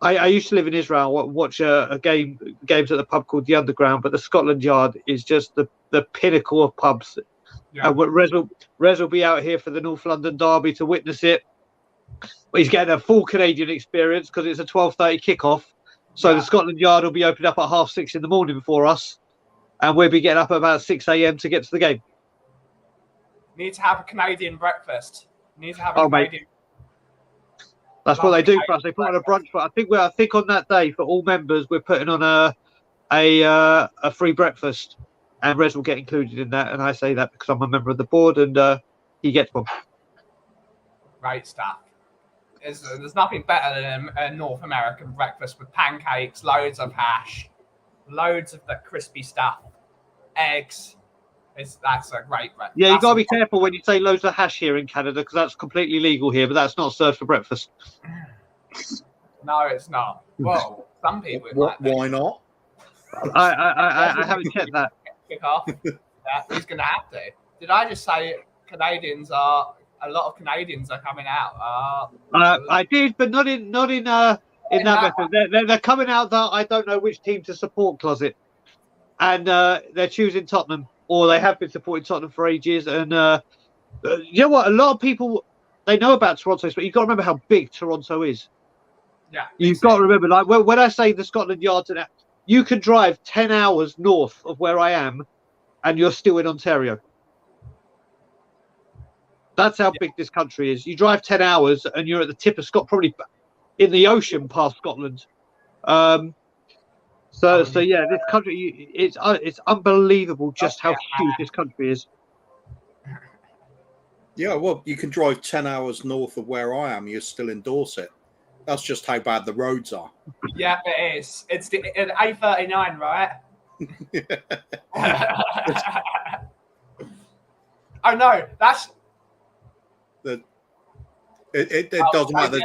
I used to live in Israel, watch games at the pub called the Underground, but the Scotland Yard is just the pinnacle of pubs. Yeah. Rez will be out here for the North London Derby to witness it. He's getting a full Canadian experience because it's a 12:30 kickoff. So the Scotland Yard will be opened up at 6:30 in the morning for us, and we'll be getting up at about 6 a.m. to get to the game. Need to have a Canadian breakfast. Need to have a Canadian. Mate. That's what they do for us. They put on a brunch, but I think on that day for all members, we're putting on a free breakfast, and Rez will get included in that. And I say that because I'm a member of the board, and he gets one. Great stuff. There's nothing better than a North American breakfast with pancakes, loads of hash, loads of the crispy stuff, eggs. That's a great breakfast. Yeah, you got to be careful when you say loads of hash here in Canada because that's completely legal here, but that's not served for breakfast. No, it's not. Well, some people. Why not? I haven't checked that. Kick off. Yeah, he's going to have to. Did I just say a lot of Canadians are coming out? I did, but not in that method. They're coming out that I don't know which team to support closet, and they're choosing Tottenham, or they have been supporting Tottenham for ages. And you know what? A lot of people they know about Toronto, but you've got to remember how big Toronto is. Yeah, you've got to remember. Like when I say the Scotland Yard, you can drive 10 hours north of where I am, and you're still in Ontario. That's how big this country is. You drive 10 hours and you're at the tip of Scotland, probably in the ocean past Scotland. So yeah, this country, it's unbelievable just how huge this country is. Yeah, well, you can drive 10 hours north of where I am. You're still in Dorset. That's just how bad the roads are. Yeah, it is. It's the A39, right? Oh, no, that's... It doesn't matter.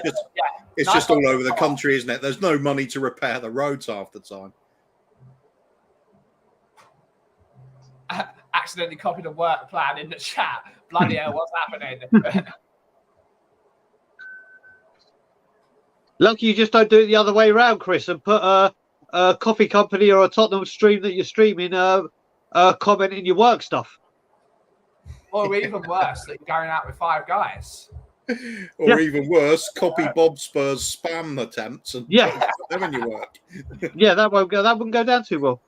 It's just all over the country, isn't it? There's no money to repair the roads half the time. Accidentally copied a work plan in the chat. Bloody hell, what's happening? Lucky you just don't do it the other way around, Chris, and put a coffee company or a Tottenham stream that you're streaming comment in your work stuff. Or even worse, that you're going out with 5 guys. Or even worse, copy Bob Spurs spam attempts and put them in your work. Yeah, that wouldn't go down too well.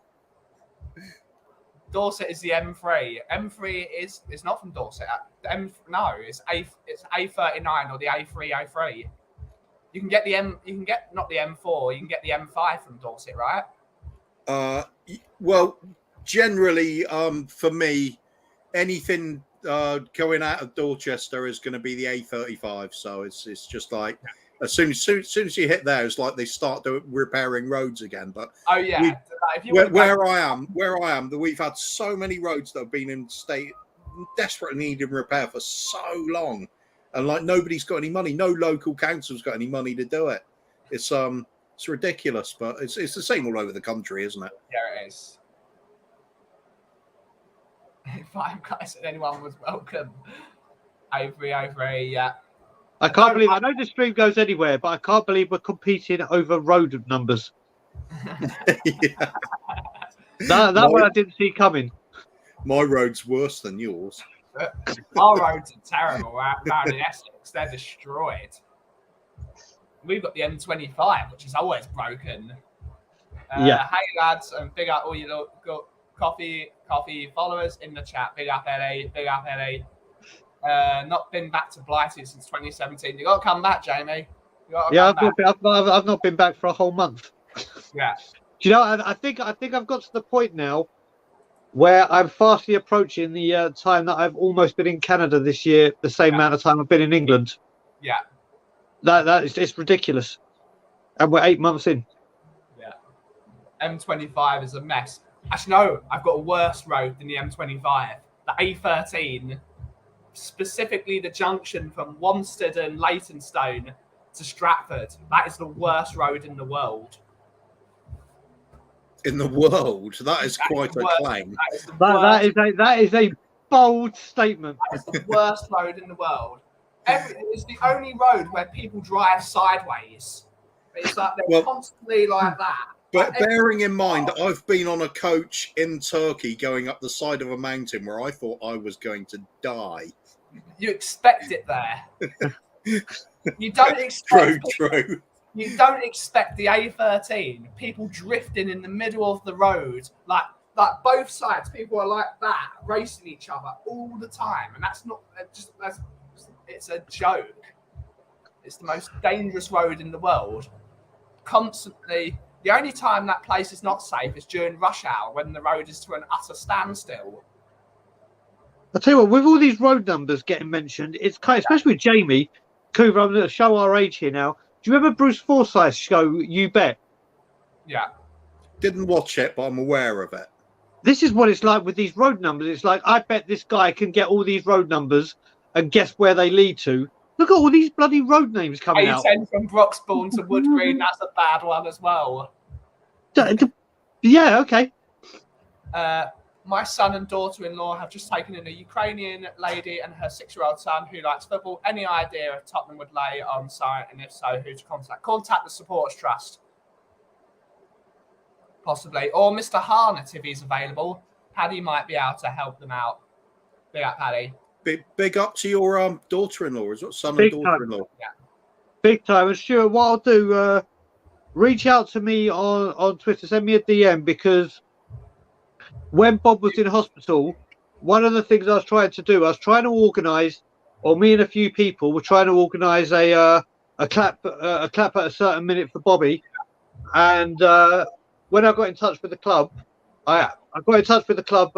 Dorset is the M3. M3 is not from Dorset. It's A39 or the A303. You can get not the M4. You can get the M5 from Dorset, right? Well, generally, for me, anything going out of Dorchester is going to be the A35. So it's just like as soon as you hit there, it's like they start repairing roads again. But where I am, we've had so many roads that have been in state desperately needing repair for so long, and like nobody's got any money. No local council's got any money to do it. It's ridiculous, but it's the same all over the country, isn't it? Yeah, it is. 5 guys and anyone was welcome. Over, yeah. I can't believe. I know this stream goes anywhere, but I can't believe we're competing over road numbers. That one I didn't see coming. My road's worse than yours. Our roads are terrible down in Essex. They're destroyed. We've got the M25, which is always broken. Hey lads, and big up all you Kauffie followers in the chat. Big up, Ellie. Big up, Ellie. Not been back to Blighty since 2017. You got to come back, Jamie. Yeah, I've not been back for a whole month. Yeah. Do you know? I think I've got to the point now where I'm fastly approaching the time that I've almost been in Canada this year. The same amount of time I've been in England. Yeah. That is, it's ridiculous, and we're 8 months in. Yeah. M25 is a mess. Actually, no, I've got a worse road than the M25. The A13, specifically the junction from Wanstead and Leytonstone to Stratford. That is the worst road in the world. In the world, that is quite a claim. That is a bold statement. That is the worst road in the world. It's the only road where people drive sideways. It's like they're constantly like that. But bearing in mind, I've been on a coach in Turkey going up the side of a mountain where I thought I was going to die. You expect it there. You don't expect True. You don't expect the A13, people drifting in the middle of the road, like both sides, people are like that, racing each other all the time. And it's a joke. It's the most dangerous road in the world. Constantly, the only time that place is not safe is during rush hour when the road is to an utter standstill. I'll tell you what, with all these road numbers getting mentioned, it's kind of, especially with Jamie, Coover, I'm going to show our age here now. Do you remember Bruce Forsyth's show, You Bet? Yeah. Didn't watch it, but I'm aware of it. This is what it's like with these road numbers. It's like, I bet this guy can get all these road numbers and guess where they lead to. Look at all these bloody road names coming out. A10 from Broxbourne to Wood Green, that's a bad one as well. Yeah, okay. My son and daughter-in-law have just taken in a Ukrainian lady and her 6-year-old son who likes football. Any idea if Tottenham would lay on site, and if so, who to contact? Contact the Supporters Trust, possibly, or Mr. Harnett if he's available. Paddy might be able to help them out. Big up, Paddy. Big up to your daughter-in-law, is what son and daughter-in-law? Yeah. Big time. And Stuart, what I'll do, reach out to me on Twitter, send me a DM, because when Bob was in hospital, one of the things I was trying to do, I was trying to organise, or me and a few people were trying to organise a clap at a certain minute for Bobby. And when I got in touch with the club, I got in touch with the club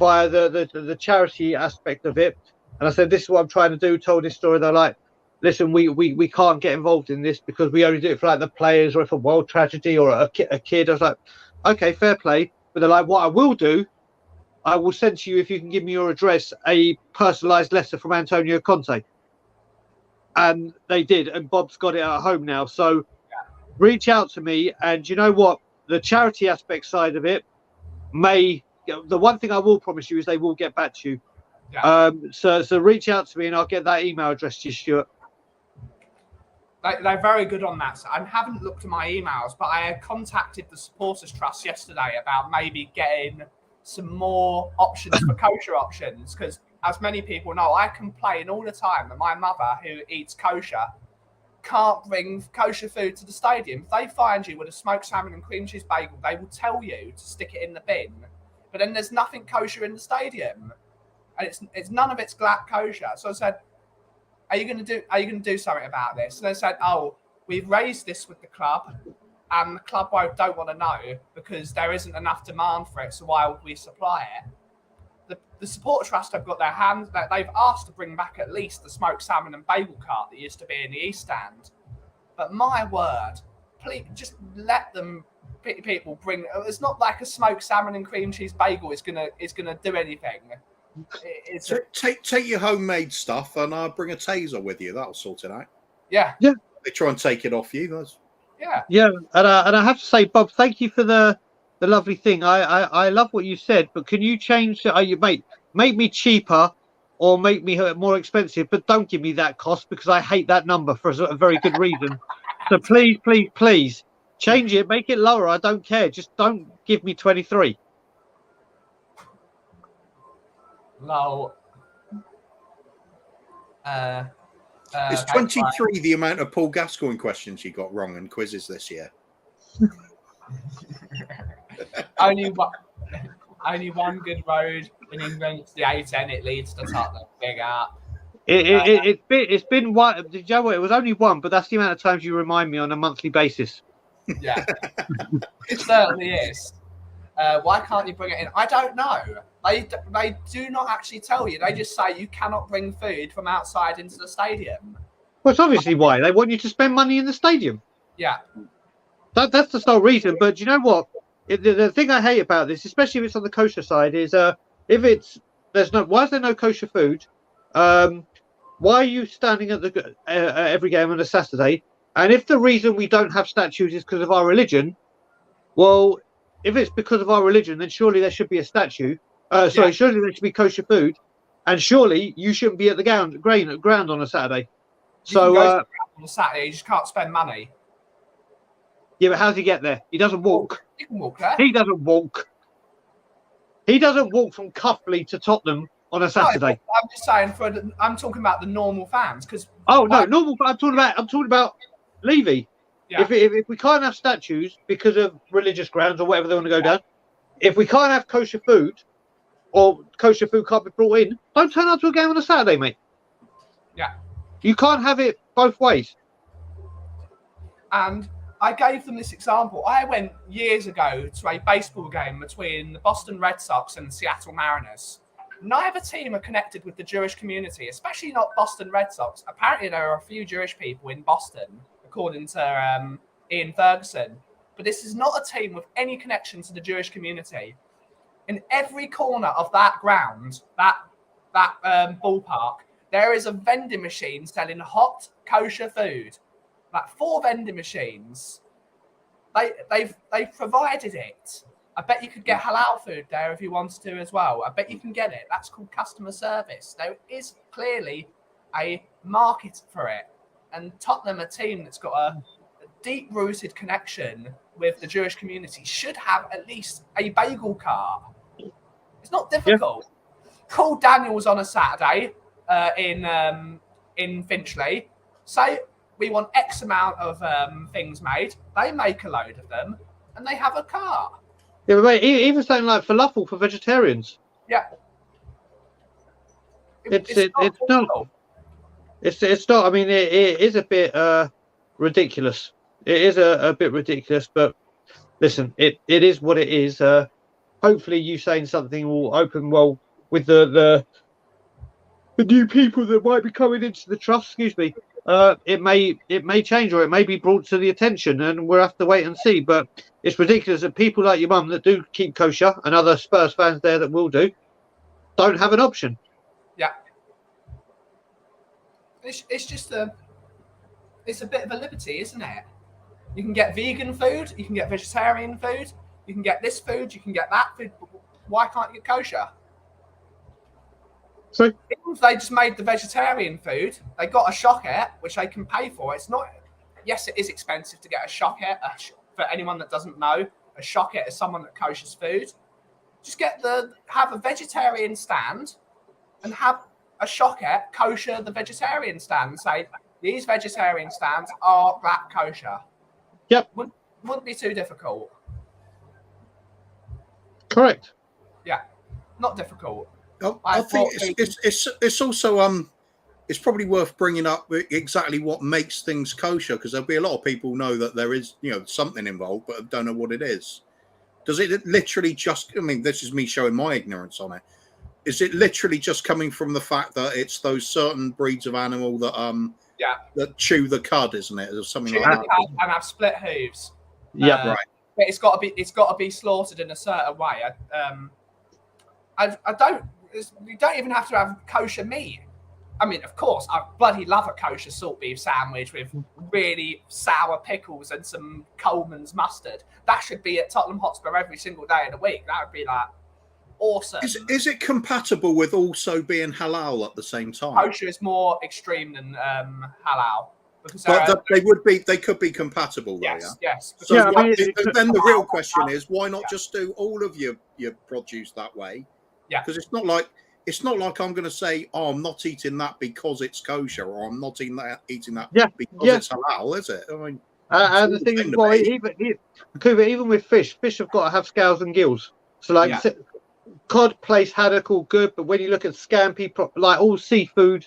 via the charity aspect of it, and I said, "This is what I'm trying to do." Told this story. They're like, "Listen, we can't get involved in this because we only do it for like the players, or if a world tragedy or a kid." I was like, "Okay, fair play." But they're like, what I will do, I will send to you, if you can give me your address, a personalised letter from Antonio Conte. And they did, and Bob's got it at home now. So reach out to me, and you know what? The charity aspect side of it the one thing I will promise you is they will get back to you. Yeah. So reach out to me, and I'll get that email address to you, Stuart. They're very good on that. So I haven't looked at my emails, but I had contacted the Supporters Trust yesterday about maybe getting some more options for kosher options, because as many people know, I complain all the time that my mother, who eats kosher, can't bring kosher food to the stadium. If they find you with a smoked salmon and cream cheese bagel, they will tell you to stick it in the bin. But then there's nothing kosher in the stadium, and it's none of it's black kosher. So I said, Are you going to do something about this? And they said, "Oh, we've raised this with the club, and the club don't want to know because there isn't enough demand for it. So why would we supply it?" The Support Trust have got their hands. They've asked to bring back at least the smoked salmon and bagel cart that used to be in the East Stand. But my word, please just let them. People bring. It's not like a smoked salmon and cream cheese bagel is gonna do anything. Take your homemade stuff and bring a taser with you. That'll sort it out. Yeah. They try and take it off you. Yeah. And I have to say, Bob, thank you for the lovely thing. I love what you said, but can you change it? Make me cheaper or make me more expensive, but don't give me that cost, because I hate that number for a very good reason. So please change it, make it lower. I don't care. Just don't give me 23. No. Is 23 the amount of Paul Gascoigne questions you got wrong in quizzes this year? Only one. Only one good road in England. It's the A10. It leads to Tottenham. Big up. It's been one. Did you know what? It was only one, but that's the amount of times you remind me on a monthly basis. Yeah, it certainly is. Why can't you bring it in? I don't know. They do not actually tell you. They just say you cannot bring food from outside into the stadium. Well, it's obviously why they want you to spend money in the stadium. Yeah. That's the sole reason. But you know what? The thing I hate about this, especially if it's on the kosher side, is if it's why is there no kosher food? Why are you standing at the every game on a Saturday? And if the reason we don't have statues is because of our religion, well, if it's because of our religion, then surely there should be a statue. Surely there should be kosher food, and surely you shouldn't be at the ground on a Saturday. You can go on a Saturday, you just can't spend money. Yeah, but how does he get there? He doesn't walk. You can walk there. He doesn't walk. He doesn't walk from Kauffie to Tottenham on a Saturday. No, I'm just saying I'm talking about the normal fans because. Oh no, normal. I'm talking about Levy. Yeah. If we can't have statues because of religious grounds or whatever they want to go down, if we can't have kosher food, or kosher food can't be brought in, don't turn up to a game on a Saturday, mate. Yeah. You can't have it both ways. And I gave them this example. I went years ago to a baseball game between the Boston Red Sox and the Seattle Mariners. Neither team are connected with the Jewish community, especially not Boston Red Sox. Apparently, there are a few Jewish people in Boston, according to Ian Ferguson. But this is not a team with any connection to the Jewish community. In every corner of that ground, that ballpark, there is a vending machine selling hot kosher food. Like 4 vending machines. They've provided it. I bet you could get halal food there if you wanted to as well. I bet you can get it. That's called customer service. There is clearly a market for it. And Tottenham, a team that's got a deep-rooted connection with the Jewish community, should have at least a bagel cart. It's not difficult. Yeah. Call Daniels on a Saturday in Finchley. Say we want X amount of things made. They make a load of them, and they have a cart. Yeah, but mate, even something like falafel for vegetarians. Yeah. It's not. I mean, it is a bit ridiculous. It is a bit ridiculous, but listen, it is what it is. Hopefully, you saying something will open well with the new people that might be coming into the trust. Excuse me. It may change, or it may be brought to the attention, and we'll have to wait and see. But it's ridiculous that people like your mum that do keep kosher and other Spurs fans there that will do don't have an option. Yeah, it's just it's a bit of a liberty, isn't it? You can get vegan food, you can get vegetarian food, you can get this food, you can get that food. Why can't you get kosher? So if they just made the vegetarian food, they got a shocket, which they can pay for. It's not. Yes, it is expensive to get a shocket. For anyone that doesn't know, a shocket is someone that koshers food. Just have a vegetarian stand, and have a shocket kosher the vegetarian stand. And say these vegetarian stands are black kosher. Yep, wouldn't be too difficult. Correct. Yeah, not difficult. I think it's also it's probably worth bringing up exactly what makes things kosher, because there'll be a lot of people who know that there is something involved but don't know what it is. Does it literally just? I mean, this is me showing my ignorance on it. Is it literally just coming from the fact that it's those certain breeds of animal that that chew the cud, isn't it, or something like that? And have split hooves. Yeah, right. But it's got to be slaughtered in a certain way. You don't even have to have kosher meat. I mean, of course, I bloody love a kosher salt beef sandwich with really sour pickles and some Coleman's mustard. That should be at Tottenham Hotspur every single day of the week. That would be like awesome. Is it compatible with also being halal at the same time? Kosher is more extreme than halal. But they could be compatible, though, yes. So then the real question is, why not just do all of your produce that way? Yeah, because it's not like I'm going to say, oh, I'm not eating that because it's kosher, or I'm not eating that because it's halal, is it? I mean, and the thing is, even with fish have got to have scales and gills. So cod place haddock all good, but when you look at scampi, like all seafood,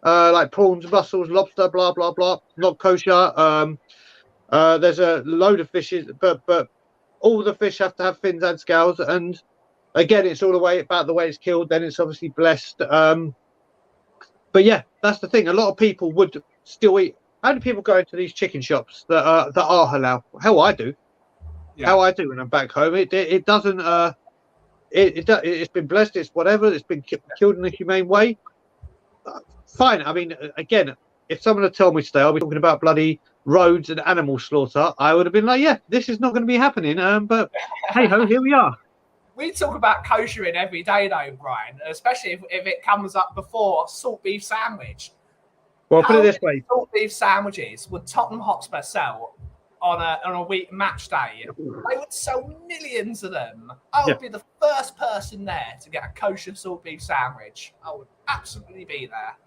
like prawns, mussels, lobster, blah blah blah, not kosher. There's a load of fishes, but all the fish have to have fins and scales, and again, it's all about the way it's killed. Then it's obviously blessed. But yeah, that's the thing. A lot of people would still eat. How do people go into these chicken shops that are halal? How I do. Yeah. How I do when I'm back home. It doesn't. It's been blessed. It's whatever. It's been killed in a humane way. Fine. I mean, again, if someone had told me today I'll be talking about bloody roads and animal slaughter, I would have been like, yeah, this is not going to be happening. But hey ho, here we are. We talk about koshering every day, though, Brian, especially if it comes up before salt beef sandwich. Well, put it this way: salt beef sandwiches would Tottenham Hotspur sell on a week match day? They would sell millions of them. I would be the first person there to get a kosher salt beef sandwich. I would absolutely be there.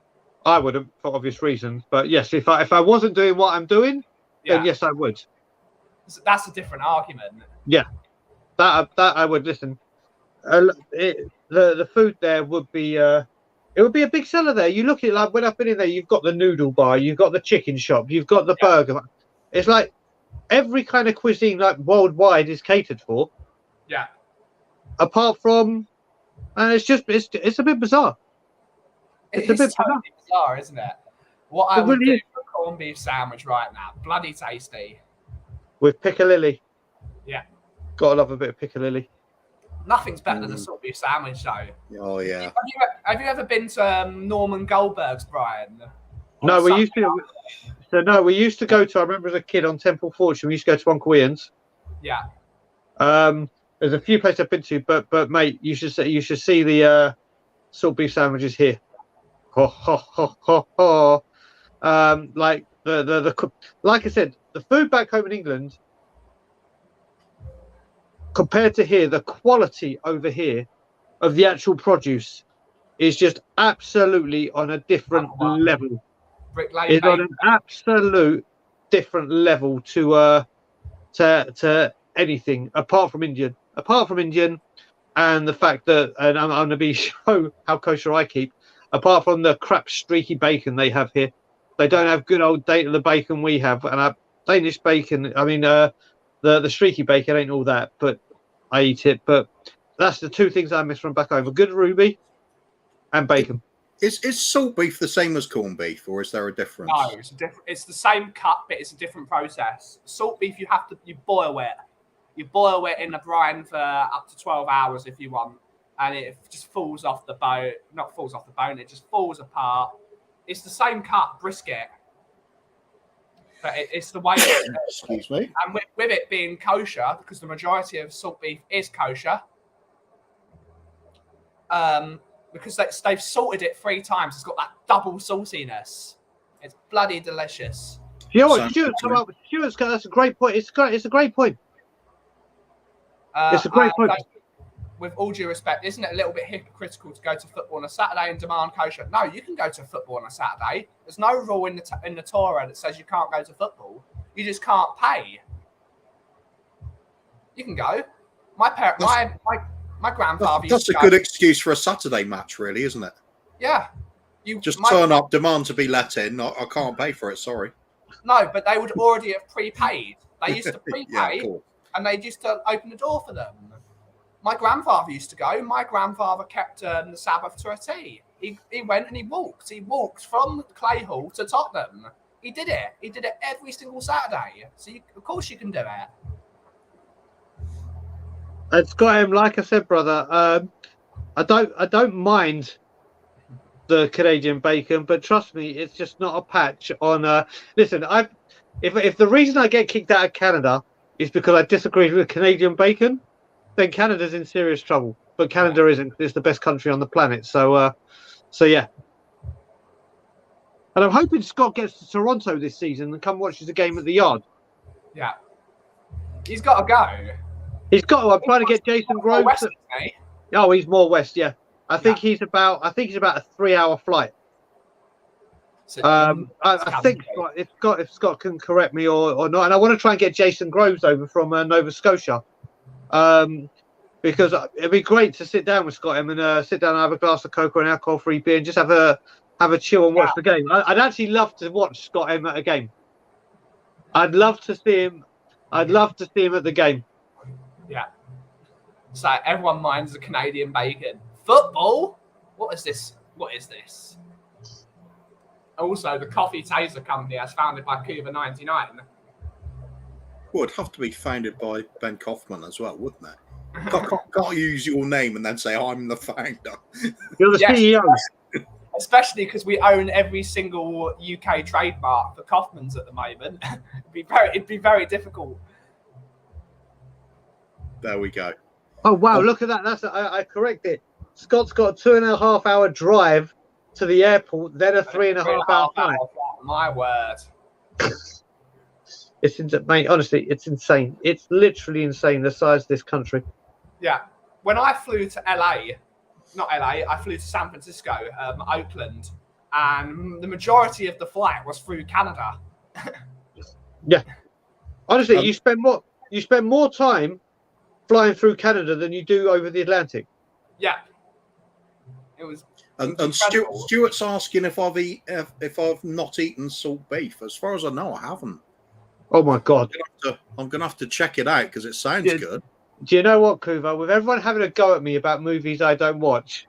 I wouldn't, for obvious reasons, but yes, if I wasn't doing what I'm doing, then yes, I would. That's a different argument. Yeah, that I would listen. The food there would be it would be a big seller there. You look at it, like when I've been in there, you've got the noodle bar, you've got the chicken shop, you've got the burger. It's like every kind of cuisine, like worldwide, is catered for. Yeah. Apart from, and it's a bit bizarre. It's a bit totally bizarre, isn't it? What I would do for a corned beef sandwich right now, bloody tasty. With piccalilli. Yeah. Gotta love a bit of piccalilli. Nothing's better than a salt beef sandwich, though. Oh yeah. Have you ever been to Norman Goldberg's, Brian? No, we used to. So no, we used to go to. I remember as a kid on Temple Fortune, we used to go to Uncle Ian's. Yeah. There's a few places I've been to, but mate, you should see the salt beef sandwiches here. Ho ho ho ho ho. Like the like I said, the food back home in England compared to here, the quality over here of the actual produce is just absolutely on a different level. It's on an absolute different level to anything apart from Indian. And the fact that, and I'm going to be show how kosher I keep. Apart from the crap streaky bacon they have here, they don't have good old the bacon we have. And Danish bacon, I mean, the streaky bacon ain't all that, but I eat it. But that's the two things I miss from back home: a good ruby and bacon. Is salt beef the same as corned beef, or is there a difference? No, it's different. It's the same cut, but it's a different process. Salt beef, you boil it. You boil it in the brine for up to 12 hours if you want. And it just falls off the bone. Not falls off the bone, it just falls apart. It's the same cut, brisket. But it's the way... Excuse me? And with it being kosher, because the majority of salt beef is kosher, because they've salted it 3 times, it's got that double saltiness. It's bloody delicious. You know what, Stuart's got, that's a great point. It's a great point. It's a great point. With all due respect, isn't it a little bit hypocritical to go to football on a Saturday and demand kosher? No, you can go to football on a Saturday. There's no rule in the Torah that says you can't go to football. You just can't pay. You can go. My grandfather. That's a good excuse for a Saturday match, really, isn't it? Yeah. Just turn up, demand to be let in. I can't pay for it. Sorry. No, but they would already have prepaid. They used to prepay, yeah, cool. And they used to open the door for them. My grandfather used to go. My grandfather kept the Sabbath to a T. He went and he walked. He walked from Clay Hall to Tottenham. He did it. He did it every single Saturday. So of course you can do it. It's got him, like I said, brother. I don't mind the Canadian bacon, but trust me, it's just not a patch on. Listen, if the reason I get kicked out of Canada is because I disagree with Canadian bacon, then Canada's in serious trouble. But Canada isn't. It's the best country on the planet. So yeah. And I'm hoping Scott gets to Toronto this season and come watches the game at the Yard. Yeah. He's got to go. He's got to. I'm trying to get Jason Groves. West, oh, he's more west, yeah. I think he's about a 3-hour flight. So, I think if Scott can correct me or not, and I want to try and get Jason Groves over from Nova Scotia. because it'd be great to sit down with Scott M and sit down and have a glass of Coke or an alcohol-free beer and just have a chill and watch the game. I'd actually love to watch Scott M at a game. I'd love to see him. I'd love to see him at the game. Yeah. So everyone minds the Canadian bacon. Football? What is this? What is this? Also, the Coffee Taser Company, as founded by Cuba99. Would have to be founded by Ben Kaufman as well, wouldn't it? Can't use your name and then say I'm the founder. You're the CEO. Especially because we own every single UK trademark for Kaufman's at the moment. It'd be very difficult. There we go. Oh wow! Look at that. I correct it. Scott's got a 2.5 hour drive to the airport, then a 3.5 hour flight. My word. It's insane, mate. Honestly, it's insane. It's literally insane, the size of this country. Yeah. When I flew to I flew to San Francisco, Oakland, and the majority of the flight was through Canada. Yeah. Honestly, you spend more time flying through Canada than you do over the Atlantic. Yeah. It was. And Stewart's asking if I've not eaten salt beef. As far as I know, I haven't. Oh my God! I'm gonna have to check it out because it sounds good. Do you know what, Kuva? With everyone having a go at me about movies I don't watch,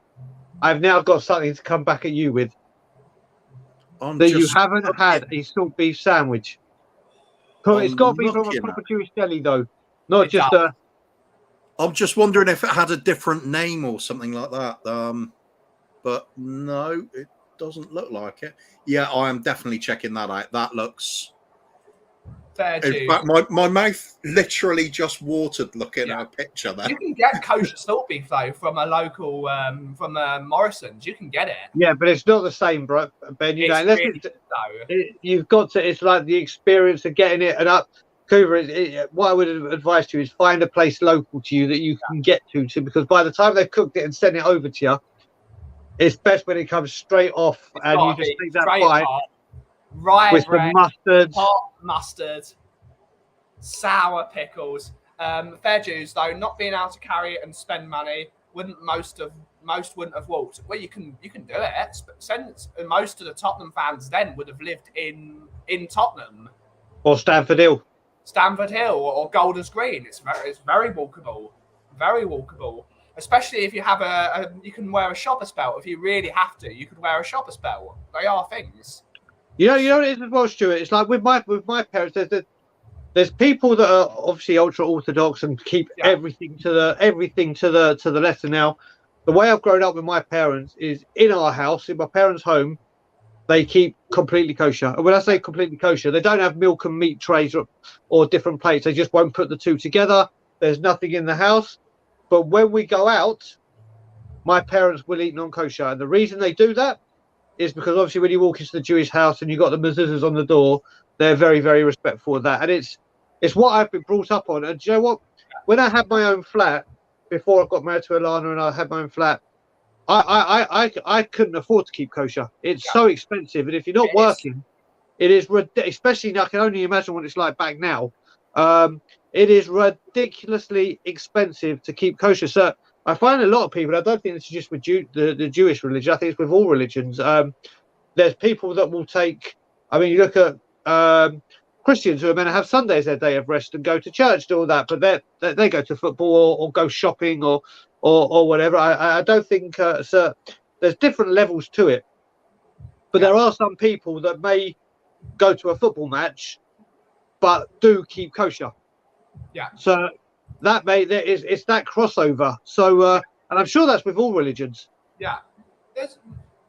I've now got something to come back at you with. You haven't had a salt beef sandwich. It's got to be from a proper Jewish deli, though, not just a. I'm just wondering if it had a different name or something like that. But no, it doesn't look like it. Yeah, I am definitely checking that out. That looks. In fact, my mouth literally just watered looking at a picture there. You can get kosher salt beef though from a local from Morrison's. You can get it. Yeah, but it's not the same, bro, Ben. You know, you've got to. It's like the experience of getting it and up. Kuva, what I would advise you is find a place local to you that you can get to, because by the time they've cooked it and sent it over to you, it's best when it comes straight off and you just take that bite. Right, with the mustard, hot mustard, sour pickles. Fair dues though, not being able to carry it and spend money most wouldn't have walked. Well, you can do it. Since most of the Tottenham fans then would have lived in Tottenham or Stamford Hill, or Golders Green. It's very walkable, very walkable. Especially if you have you can wear a shopper's belt if you really have to. You could wear a shopper's belt. They are things. You know what it is as well, Stuart. It's like with my parents. There's people that are obviously ultra orthodox and keep everything to the letter. Now, the way I've grown up with my parents is in our house, in my parents' home, they keep completely kosher. And when I say completely kosher, they don't have milk and meat trays or different plates. They just won't put the two together. There's nothing in the house. But when we go out, my parents will eat non-kosher, and the reason they do that is because obviously when you walk into the Jewish house and you've got the mezuzahs on the door, they're very, very respectful of that. And it's what I've been brought up on. And do you know what? When I had my own flat, before I got married to Alana and I had my own flat, I couldn't afford to keep kosher. It's so expensive. And if you're not working, it is, especially I can only imagine what it's like back now. It is ridiculously expensive to keep kosher. So I find a lot of people, I don't think this is just with the Jewish religion, I think it's with all religions. There's people that will take, you look at Christians who are meant to have Sundays their day of rest and go to church, do all that, but they go to football or go shopping or whatever. I don't think, there's different levels to it. But there are some people that may go to a football match, but do keep kosher. Yeah. So it's that crossover. So and I'm sure that's with all religions. Yeah. There's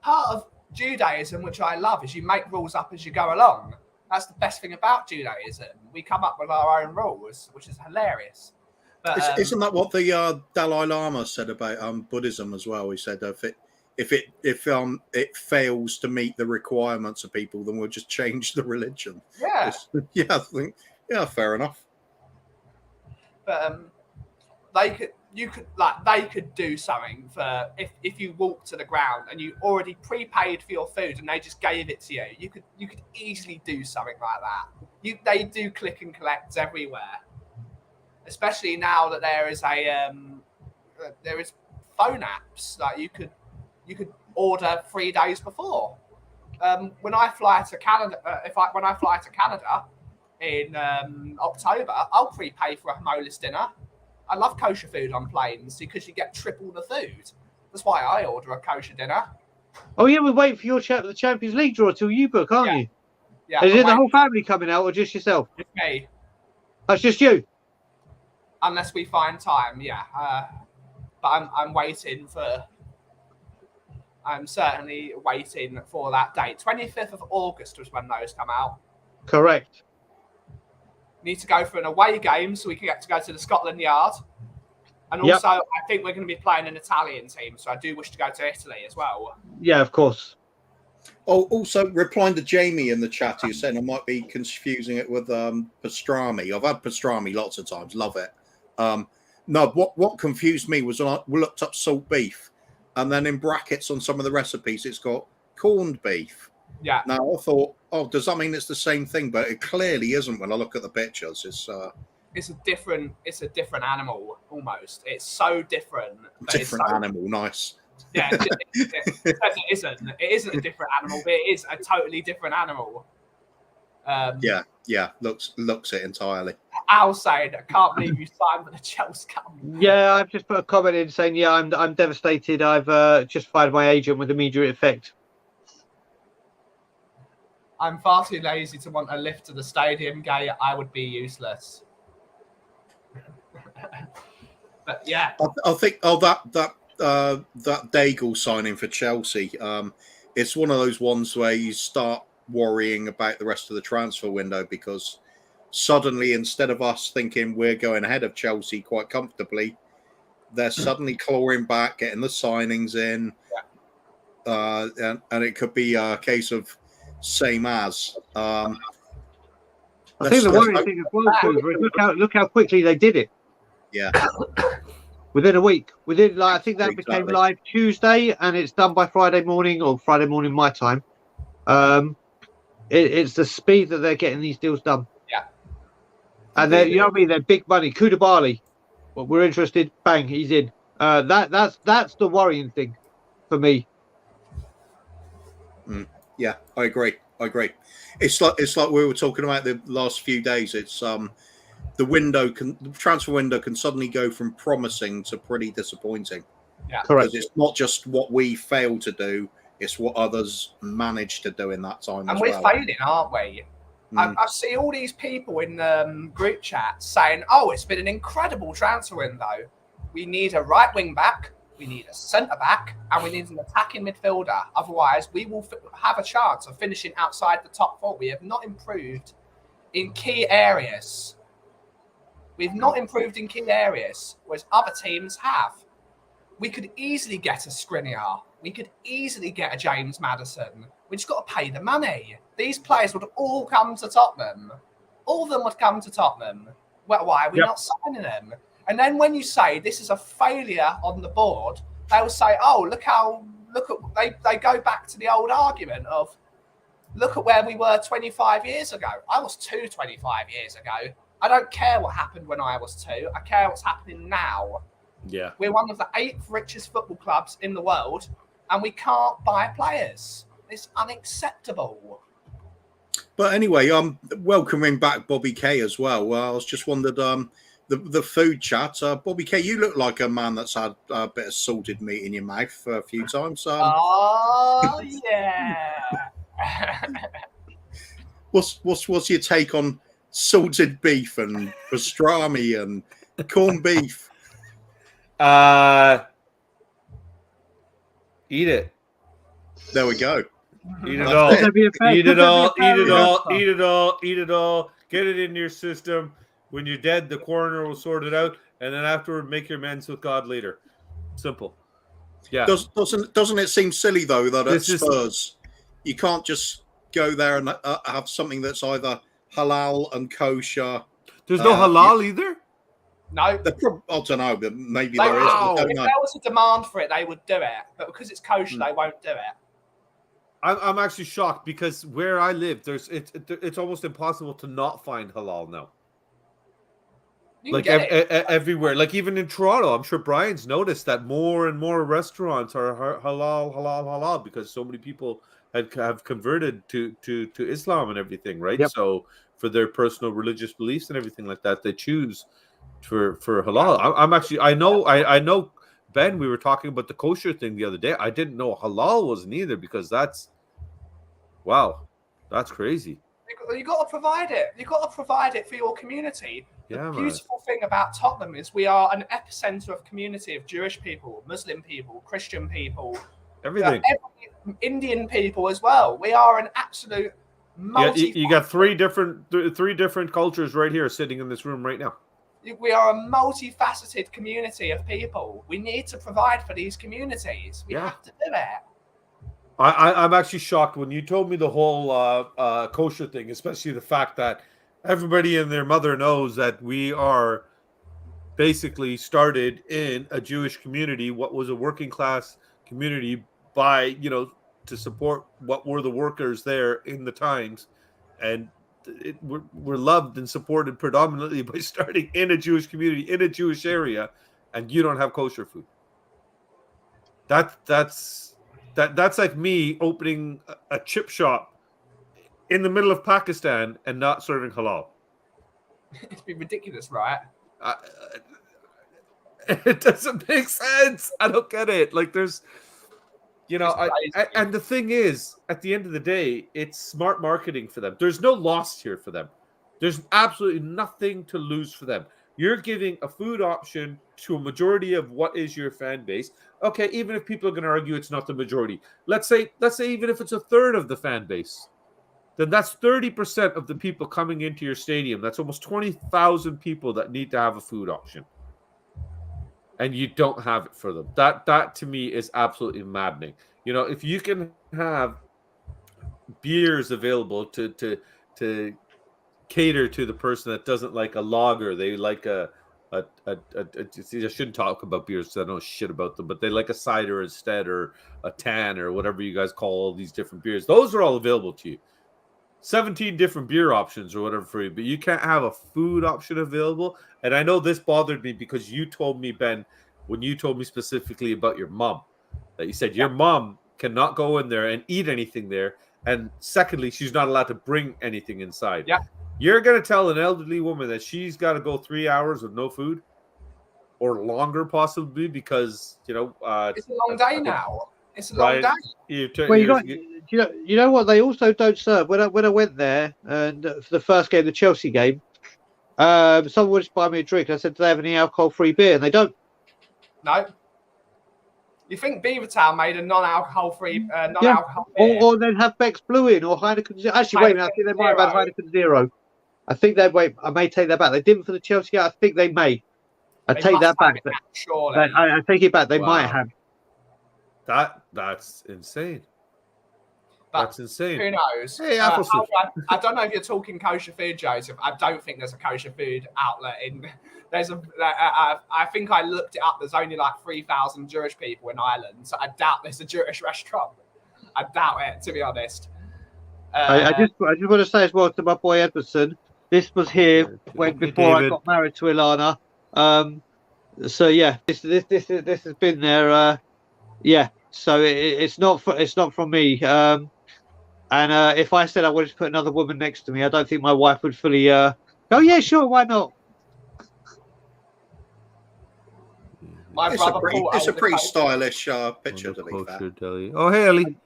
part of Judaism which I love is you make rules up as you go along. That's the best thing about Judaism. We come up with our own rules, which is hilarious. But, isn't that what the Dalai Lama said about Buddhism as well? He said if it fails to meet the requirements of people, then we'll just change the religion. Yeah. I think fair enough. But they could do something for if you walk to the ground and you already prepaid for your food and they just gave it to you. You could easily do something like that. They do click and collect everywhere, especially now that there is there is phone apps that you could order 3 days before. When I fly to Canada, when I fly to Canada in October, I'll prepay for a Hamolis dinner. I love kosher food on planes because you get triple the food. That's why I order a kosher dinner. Oh yeah, we're waiting for the Champions League draw till you book, aren't you? Yeah. Is it the whole family coming out or just yourself? It's me. That's just you. Unless we find time, yeah. But I'm waiting for. I'm certainly waiting for that date. 25th of August was when those come out. Correct. Need to go for an away game so we can get to go to the Scotland Yard. And also, I think we're going to be playing an Italian team, so I do wish to go to Italy as well. Yeah, of course. Oh, also replying to Jamie in the chat, who's saying I might be confusing it with pastrami. I've had pastrami lots of times, love it. No, what confused me was when I looked up salt beef, and then in brackets on some of the recipes it's got corned beef. Yeah. Now I thought, oh, does that mean it's the same thing? But it clearly isn't when I look at the pictures. It's a different animal almost. It's so different. Different animal, nice. Yeah, it isn't. It isn't a different animal, but it is a totally different animal. Yeah, looks it entirely. Al saying, I can't believe you signed for the Chelsea Cup. Yeah, I've just put a comment in saying, yeah, I'm devastated. I've just fired my agent with immediate effect. I'm far too lazy to want a lift to the stadium gate. I would be useless. But yeah, I think that Daigle signing for Chelsea, it's one of those ones where you start worrying about the rest of the transfer window, because suddenly, instead of us thinking we're going ahead of Chelsea quite comfortably, they're suddenly clawing back, getting the signings in, and it could be a case of same as. I think the worrying thing as well, Cooper, is look how quickly they did it. Yeah. Within a week. I think that became live Tuesday, and it's done by Friday morning my time. It's the speed that they're getting these deals done. Yeah. And they're, you know what I mean? They're big money. Koulibaly. Well, we're interested. Bang, he's in. That's the worrying thing for me. Yeah, I agree. It's like we were talking about the last few days. It's the transfer window can suddenly go from promising to pretty disappointing. Yeah, correct. Because it's not just what we fail to do; it's what others manage to do in that time. And we're failing, aren't we? I see all these people in group chat saying, "Oh, it's been an incredible transfer window. We need a right wing back, we need a centre back, and we need an attacking midfielder. Otherwise, we will have a chance of finishing outside the top 4. We have not improved in key areas. We've not improved in key areas, whereas other teams have. We could easily get a Skriniar. We could easily get a James Maddison. We just got to pay the money. These players would all come to Tottenham. All of them would come to Tottenham. Well, why are we not signing them? And then when you say this is a failure on the board, they'll say, oh, they go back to the old argument of, look at where we were 25 years ago. I was 25 years ago. I don't care what happened when I was 2. I care what's happening now. Yeah. We're one of the 8th richest football clubs in the world, and we can't buy players. It's unacceptable. But anyway, welcoming back Bobby K as well. I was just wondered, the food chat. Bobby K, you look like a man that's had a bit of salted meat in your mouth a few times. Oh yeah. What's your take on salted beef and pastrami and corned beef? Eat it. There we go. Eat it all. Eat it all. Eat it all. Eat it all. Eat it all. Get it in your system. When you're dead, the coroner will sort it out, and then afterward, make your amends with God later. Simple. Yeah. Doesn't it seem silly though that at Spurs you can't just go there and have something that's either halal and kosher? There's no halal either. No, I don't know, but maybe there is. If there was a demand for it, they would do it. But because it's kosher, they won't do it. I'm actually shocked because where I live, it's almost impossible to not find halal now. Like everywhere, like even in Toronto, I'm sure Brian's noticed that more and more restaurants are halal because so many people have converted to Islam and everything, right? Yep. So for their personal religious beliefs and everything like that, they choose for halal. I'm actually I know Ben. We were talking about the kosher thing the other day. I didn't know halal wasn't either because that's crazy. You got to provide it. You got to provide it for your community. The beautiful thing about Tottenham is we are an epicenter of community of Jewish people, Muslim people, Christian people, everything, Indian people as well. We are an absolute you got three different cultures right here sitting in this room right now. We are a multifaceted community of people. We need to provide for these communities. We have to do it. I'm actually shocked when you told me the whole kosher thing, especially the fact that everybody and their mother knows that we are basically started in a Jewish community, what was a working class community by, to support what were the workers there in the times. And we're loved and supported predominantly by starting in a Jewish community, in a Jewish area, and you don't have kosher food. That's like me opening a chip shop in the middle of Pakistan and not serving halal. It's been ridiculous, right? It doesn't make sense. I don't get it. Like there's, and the thing is, at the end of the day, it's smart marketing for them. There's no loss here for them. There's absolutely nothing to lose for them. You're giving a food option to a majority of what is your fan base. Okay, even if people are going to argue it's not the majority. Let's say even if it's a third of the fan base, then that's 30% of the people coming into your stadium. That's almost 20,000 people that need to have a food option. And you don't have it for them. That to me is absolutely maddening. If you can have beers available to cater to the person that doesn't like a lager, they like I shouldn't talk about beers because I know shit about them, but they like a cider instead, or a tan, or whatever you guys call all these different beers. Those are all available to you. 17 different beer options or whatever for you, but you can't have a food option available. And I know this bothered me because you told me, Ben, when you told me specifically about your mom, that you said your mom cannot go in there and eat anything there. And secondly, she's not allowed to bring anything inside. Yeah. You're going to tell an elderly woman that she's got to go 3 hours with no food or longer possibly because, it's a long day now. It's a long day. You know what they also don't serve? When I went there and for the first game, the Chelsea game, someone would just buy me a drink. I said, do they have any alcohol-free beer? And they don't. No. You think Beavertown made a non-alcohol-free beer? Or they'd have Beck's Blue in or Heineken Zero. Actually, wait a minute. I think they might have had Heineken Zero. I think they wait. I may take that back. They didn't for the Chelsea game. I think they may. I take that back. Surely. I take it back. They might have. That's insane. But that's insane. Who knows? Hey, I don't know if you're talking kosher food, Joseph. I don't think there's a kosher food outlet in. I think I looked it up. There's only like 3,000 Jewish people in Ireland, so I doubt there's a Jewish restaurant. I doubt it, to be honest. I just want to say as well to my boy Edmondson. This was here before I got married to Ilana. So yeah, this has been there. Yeah. So it's not from me. And if I said I wanted to put another woman next to me, I don't think my wife would fully. Oh yeah, sure, why not? It's a pretty stylish picture to be fair. Oh hey Ellie.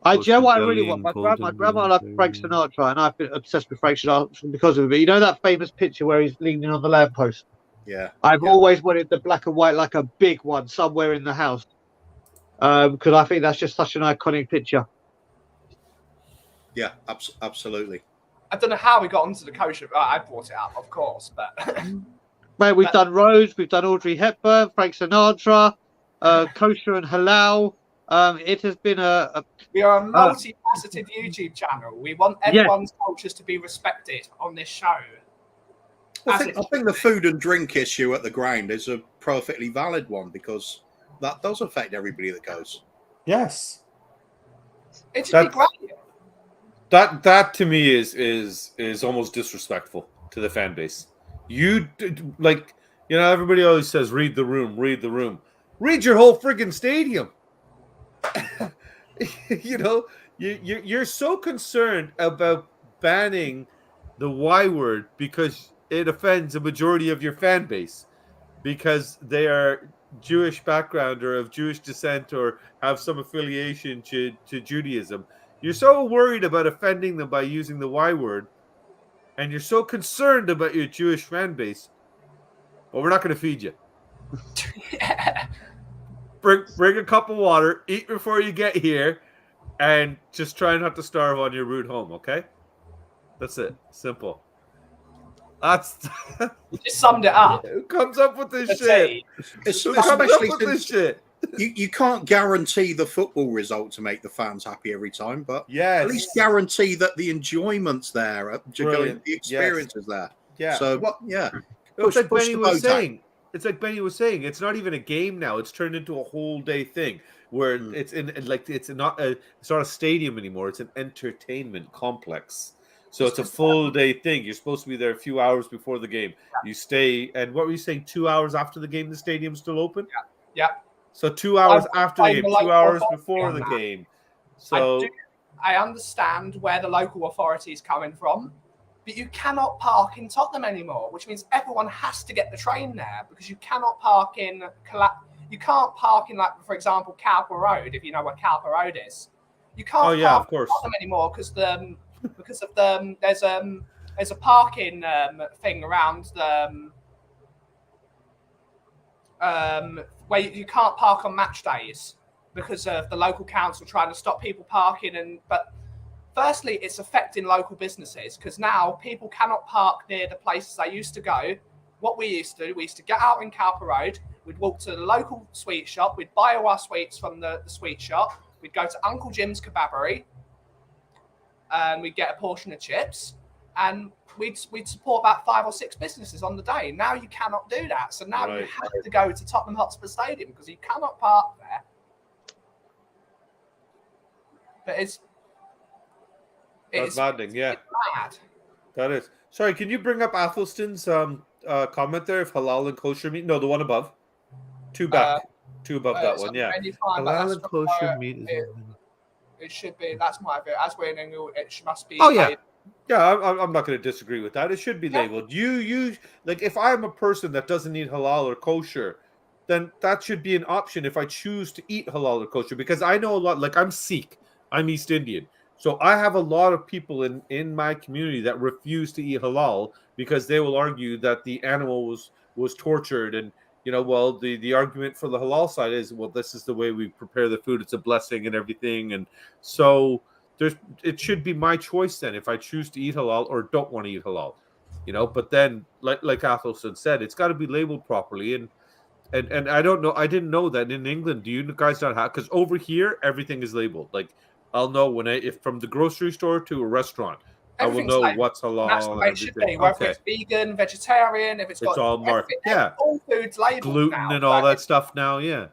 You know what I really want? My grandma loved Frank Sinatra, and I've been obsessed with Frank Sinatra because of it. But you know that famous picture where he's leaning on the lamppost? Yeah. I've always wanted the black and white, like a big one, somewhere in the house. Because I think that's just such an iconic picture. Yeah, absolutely. I don't know how we got onto the kosher. I brought it up, of course, but. Mate, we've done Rose, we've done Audrey Hepburn, Frank Sinatra, kosher and halal. It has been we are a multifaceted YouTube channel. We want everyone's cultures to be respected on this show. I think the food and drink issue at the ground is a perfectly valid one because that does affect everybody that goes. Yes, it should be great. That to me is almost disrespectful to the fan base. Everybody always says, read the room. Read your whole friggin' stadium. You're so concerned about banning the Y word because it offends a majority of your fan base because they are Jewish background or of Jewish descent or have some affiliation to Judaism. You're so worried about offending them by using the Y word, and you're so concerned about your Jewish fan base, but we're not going to feed you. Bring a cup of water, eat before you get here, and just try not to starve on your route home, okay? That's it. Simple. That's you just summed it up. Who comes up with this shit? Who comes up with this shit? You can't guarantee the football result to make the fans happy every time, but yes, at least guarantee that the enjoyment's there, the experience is there. Yeah. So yeah. It's like Benny was saying. It's not even a game now. It's turned into a whole day thing where it's not a stadium anymore. It's an entertainment complex. So it's a full day thing. You're supposed to be there a few hours before the game. You stay, and what were you saying? 2 hours after the game, the stadium's still open. Yeah. So 2 hours after the game, 2 hours before the game. So I understand where the local authority is coming from, but you cannot park in Tottenham anymore, which means everyone has to get the train there because you cannot park in. You can't park in, like, for example, Cowper Road. If you know where Cowper Road is, you can't park in Tottenham anymore because there's a parking thing around the where you can't park on match days because of the local council trying to stop people parking. But firstly, it's affecting local businesses because now people cannot park near the places they used to go. What we used to do, we used to get out in Cowper Road, we'd walk to the local sweet shop, we'd buy all our sweets from the sweet shop, we'd go to Uncle Jim's Kebabery, and we'd get a portion of chips, and we'd support about 5 or 6 businesses on the day. Now you cannot do that. So now you have to go to Tottenham Hotspur Stadium because you cannot park there. But it's maddening, yeah. It's mad. That is. Sorry, can you bring up Athelstan's comment there? If halal and kosher meat? No, the one above. Two above that one, yeah. Halal and kosher meat is... It should be. That's my view. As we're in England, it must be. Oh yeah, yeah. I'm not going to disagree with that. It should be labeled. You like if I'm a person that doesn't eat halal or kosher, then that should be an option if I choose to eat halal or kosher. Because I know a lot. Like I'm Sikh, I'm East Indian, so I have a lot of people in my community that refuse to eat halal because they will argue that the animal was tortured and. The argument for the halal side is, well, this is the way we prepare the food. It's a blessing and everything. And so it should be my choice then if I choose to eat halal or don't want to eat halal, but then like Athelstan said, it's got to be labeled properly. And I don't know. I didn't know that in England, do you guys not have, because over here, everything is labeled. Like I'll know if from the grocery store to a restaurant, I will know what's halal. That's the way it should be. Whether it's vegan, vegetarian, if it's all marked. Yeah, all foods labeled. Gluten now, and all that stuff now. Yeah,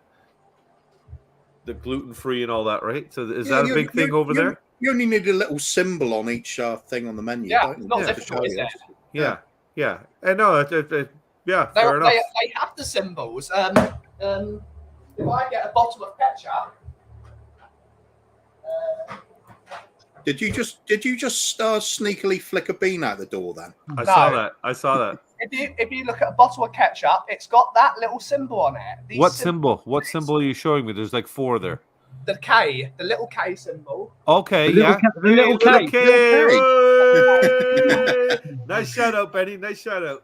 the gluten-free and all that, right? So is that a big thing over there? You only need a little symbol on each thing on the menu. Yeah, it's not difficult, is it? Yeah. And no, yeah, fair enough. They have the symbols. If I get a bottle of ketchup. Did you just sneakily flick a bean out the door then? I saw that. If you look at a bottle of ketchup, it's got that little symbol on it. What symbol? What symbol are you showing me? There's like 4 there. The K, the little K symbol. Okay, the little K. Nice shout out, Benny. Nice shout out.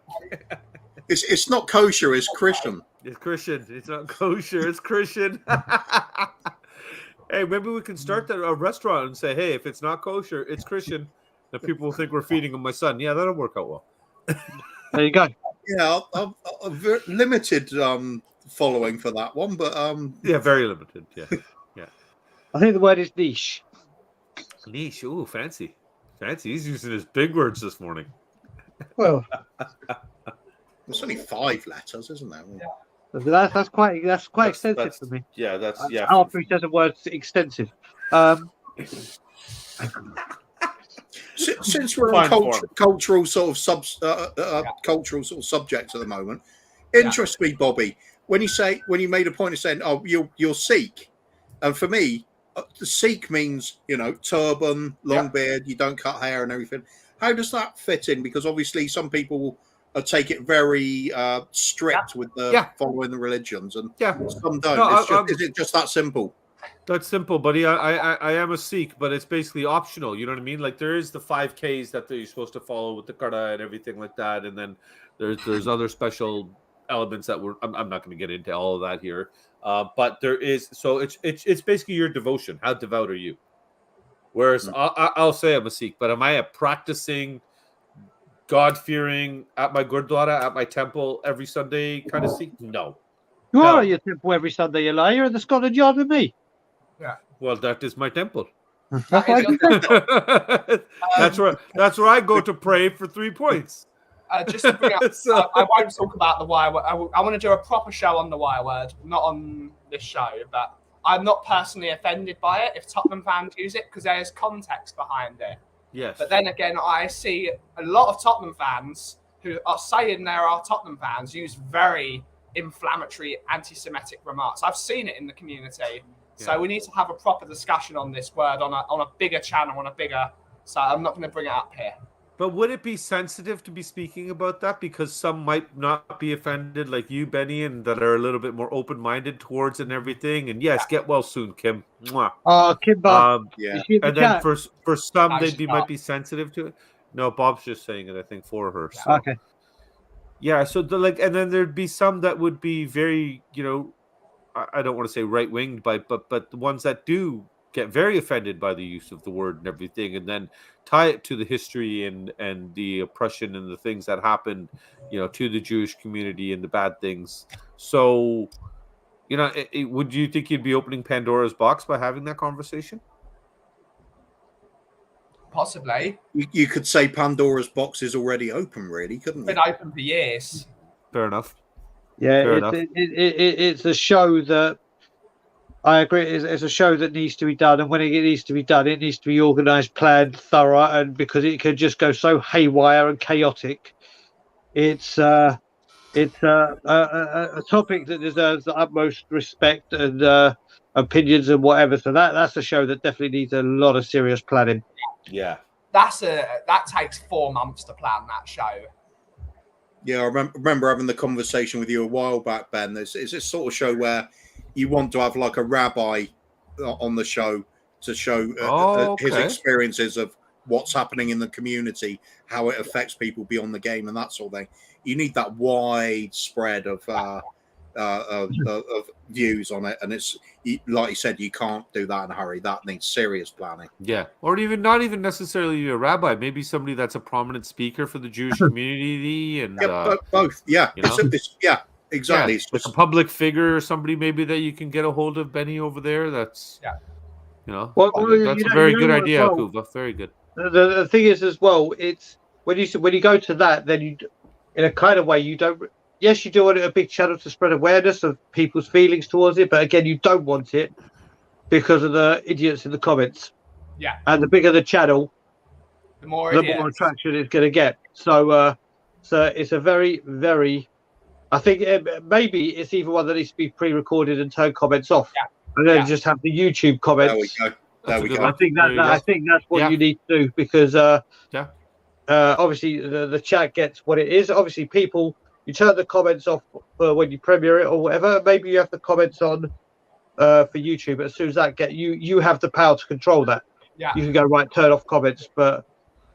It's not kosher. It's Christian. It's Christian. It's not kosher. It's Christian. Hey, maybe we can start a restaurant and say, hey, if it's not kosher, it's Christian. And people will think we're feeding them my son. Yeah, that'll work out well. There you go. Yeah, a limited following for that one, but yeah, very limited. Yeah. I think the word is niche. Niche. Ooh, fancy. He's using his big words this morning. Well, there's only 5 letters, isn't there? Yeah. That's quite extensive for me. Yeah, that's After he says the word extensive. since we're on cultural sort of cultural sort of subjects at the moment, interests me, Bobby, when you made a point of saying, "Oh, you're Sikh," and for me, the Sikh means turban, long beard, you don't cut hair and everything. How does that fit in? Because obviously, some people take it very strict with the following the religions, and some don't. No, is it just that simple? That's simple, buddy. I am a Sikh, but it's basically optional. You know what I mean? Like there is the 5Ks that you're supposed to follow with the Qur'an and everything like that, and then there's other special elements that I'm not going to get into all of that here. But there is, so it's basically your devotion. How devout are you? Whereas I'll say I'm a Sikh, but am I a practicing, God-fearing at my gurdwara, at my temple every Sunday kind of Sikh? No. You are at your temple every Sunday, you lie. You're at the Scotland Yard with me. Yeah. Well, that is my temple. That's where I go to pray for 3 points. Just to bring up, I won't talk about the wire word. I want to do a proper show on the wire word, not on this show, but I'm not personally offended by it if Tottenham fans use it because there's context behind it. Yes. But then again, I see a lot of Tottenham fans who are saying they are Tottenham fans use very inflammatory anti-Semitic remarks. I've seen it in the community. So we need to have a proper discussion on this word on a bigger channel, so I'm not going to bring it up here. But would it be sensitive to be speaking about that? Because some might not be offended like you, Benny, and that are a little bit more open-minded towards it and everything. And yes, get well soon, Kim. Mwah. Oh, Kim, Bob. And then for some, might be sensitive to it. No, Bob's just saying it, I think, for her. So. Okay. Yeah, so and then there'd be some that would be very, I don't want to say right-winged, but the ones that do get very offended by the use of the word and everything, and then tie it to the history and the oppression and the things that happened, to the Jewish community and the bad things. So, would you think you'd be opening Pandora's box by having that conversation? Possibly. You could say Pandora's box is already open, really, couldn't you? It's been open for years. Fair enough. Yeah, it's a show that I agree. It's a show that needs to be done, and when it needs to be done, it needs to be organised, planned, thorough, and because it could just go so haywire and chaotic, it's a topic that deserves the utmost respect and opinions and whatever. So that's a show that definitely needs a lot of serious planning. Yeah, that takes 4 months to plan that show. Yeah, I remember having the conversation with you a while back, Ben. It's this sort of show where you want to have like a rabbi on the show to show his experiences of what's happening in the community, how it affects people beyond the game, and that sort of thing. You need that wide spread of views on it, and it's like you said, you can't do that in a hurry. That needs serious planning. Yeah, or not even necessarily a rabbi, maybe somebody that's a prominent speaker for the Jewish community, and both. Yeah, exactly. It's like a public figure or somebody maybe that you can get a hold of, Benny, over there. That's that's a very good idea, Kuva. Very good. The thing is as well, it's when you go to that, then you, in a kind of way, you don't. Yes, you do want a big channel to spread awareness of people's feelings towards it, but again, you don't want it because of the idiots in the comments. Yeah. And the bigger the channel, the more attraction it's going to get. So it's a very, very. I think maybe it's even one that needs to be pre-recorded and turn comments off, and then just have the YouTube comments. There we go. I think that's what you need to do because obviously the chat gets what it is. Obviously, people. You turn the comments off when you premiere it or whatever. Maybe you have the comments on for YouTube. But as soon as that you have the power to control that. Yeah. You can go turn off comments. But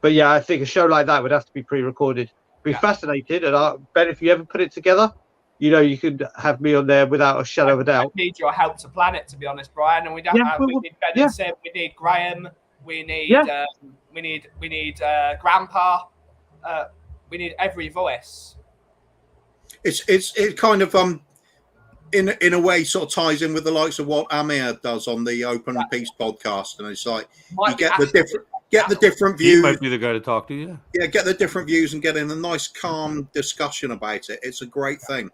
yeah, I think a show like that would have to be pre-recorded. Be fascinated, and I bet if you ever put it together, you could have me on there without a shadow of a doubt. We need your help to plan it, to be honest, Brian. And we don't have. We need Benson. We need Graham. We need. We need Grandpa. We need every voice. It kind of in a way sort of ties in with the likes of what Amir does on the Open Peace podcast, and it's like you get the different views. He might be the guy to talk to. Yeah, get the different views and get in a nice calm discussion about it. It's a great thing.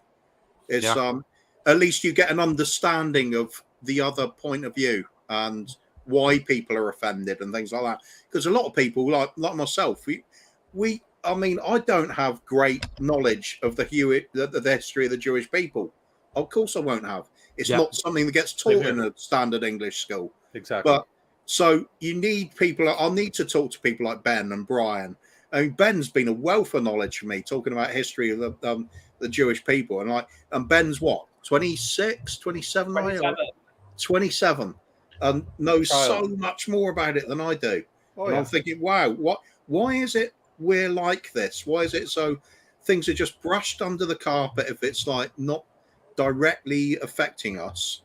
It's at least you get an understanding of the other point of view, and why people are offended and things like that. Because a lot of people, like myself, I mean, I don't have great knowledge of the history of the Jewish people. Of course, I won't have. It's not something that gets taught in a standard English school. Exactly. But so you need people. I'll need to talk to people like Ben and Brian. I mean, Ben's been a wealth of knowledge for me, talking about history of the Jewish people. And Ben's what, 26, 27? 27. And knows so much more about it than I do. I'm thinking, wow, why is it we're like this? Why is it so things are just brushed under the carpet if it's like not directly affecting us,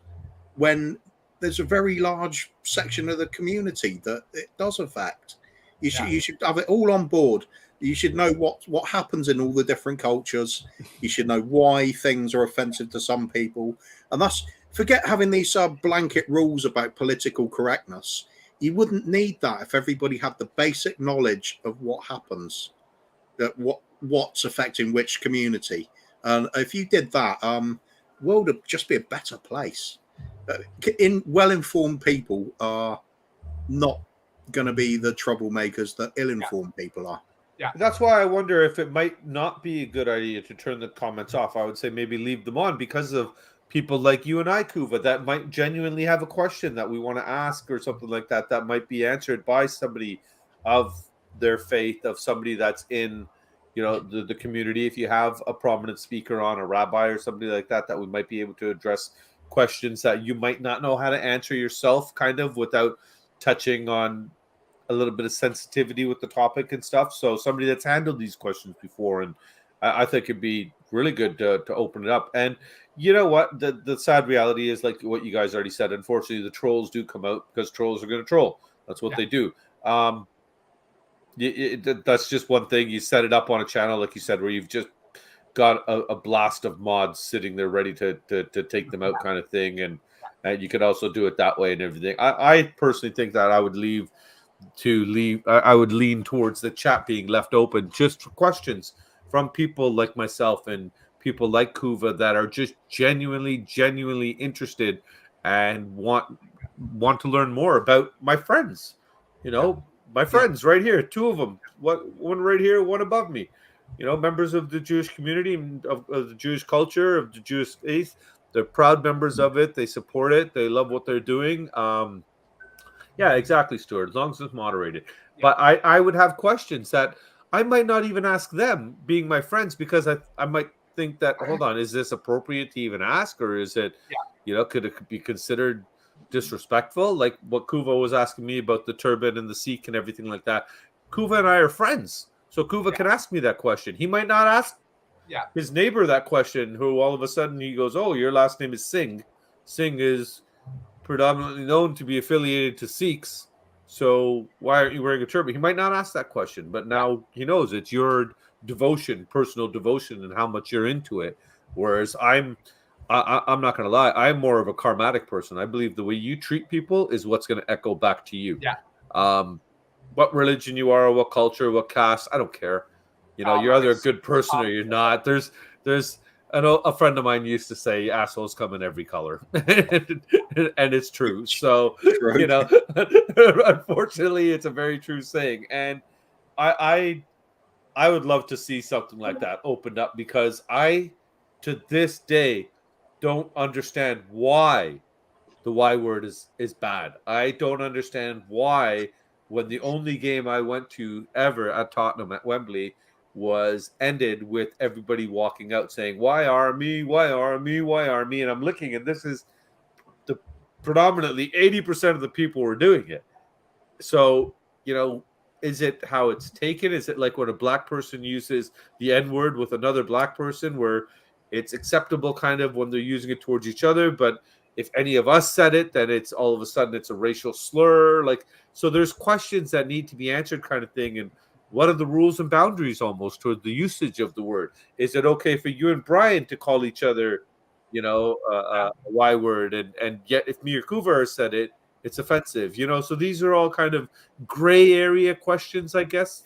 when there's a very large section of the community that it does affect? You should have it all on board. You should know what happens in all the different cultures. You should know why things are offensive to some people, and that's, forget having these blanket rules about political correctness. You wouldn't need that if everybody had the basic knowledge of what happens, that what's affecting which community. And if you did that, world would just be a better place. Well-informed people are not going to be the troublemakers that ill-informed people are. Yeah, that's why I wonder if it might not be a good idea to turn the comments off. I would say maybe leave them on because of people like you and I, Kuva, that might genuinely have a question that we want to ask or something like that, that might be answered by somebody of their faith, of somebody that's in, you know, the community. If you have a prominent speaker on, a rabbi or somebody like that, that we might be able to address questions that you might not know how to answer yourself, kind of without touching on a little bit of sensitivity with the topic and stuff. So somebody that's handled these questions before, and I think it'd be really good to open it up. And you know what? The sad reality is, like what you guys already said, unfortunately, the trolls do come out because trolls are going to troll. That's what they do. That's just one thing. You set it up on a channel, like you said, where you've just got a blast of mods sitting there ready to take them out, kind of thing. And you could also do it that way and everything. I personally think that I would I would lean towards the chat being left open just for questions from people like myself and people like Kuva that are just genuinely interested and want to learn more about my friends. You know, my friends right here, two of them, one right here, one above me. You know, members of the Jewish community, of the Jewish culture, of the Jewish faith. They're proud members of it. They support it. They love what they're doing. Yeah, exactly, Stewart, as long as it's moderated. But I would have questions that I might not even ask them, being my friends, because I might think that, hold on, is this appropriate to even ask? Or is it, you know, could it be considered disrespectful? Like what Kuva was asking me about the turban and the Sikh and everything like that. Kuva and I are friends. So Kuva can ask me that question. He might not ask his neighbor that question, who all of a sudden he goes, oh, your last name is Singh. Singh is predominantly known to be affiliated to Sikhs, so why aren't you wearing a turban? He might not ask that question, but now he knows it's your devotion, personal devotion, and how much you're into it. Whereas I'm not going to lie, I'm more of a karmatic person. I believe the way you treat people is what's going to echo back to you. What religion you are, what culture, what caste, I don't care. You know, you're either a good person or you're not. There's I know a friend of mine used to say assholes come in every color, and it's true. So, you know, unfortunately, it's a very true saying. And I would love to see something like that opened up, because I, to this day, don't understand why the Y word is bad. I don't understand why, when the only game I went to ever at Tottenham at Wembley was ended with everybody walking out saying, why are me, why are me, why are me? And I'm looking, and this is the predominantly 80% of the people were doing it. So, you know, is it how it's taken? Is it like when a black person uses the N-word with another black person, where it's acceptable kind of when they're using it towards each other, but if any of us said it, then it's all of a sudden it's a racial slur. Like, so there's questions that need to be answered, kind of thing. And what are the rules and boundaries almost toward the usage of the word? Is it okay for you and Brian to call each other, you know, a Y word? And yet if me or Kuvar said it, it's offensive, you know? So these are all kind of gray area questions, I guess,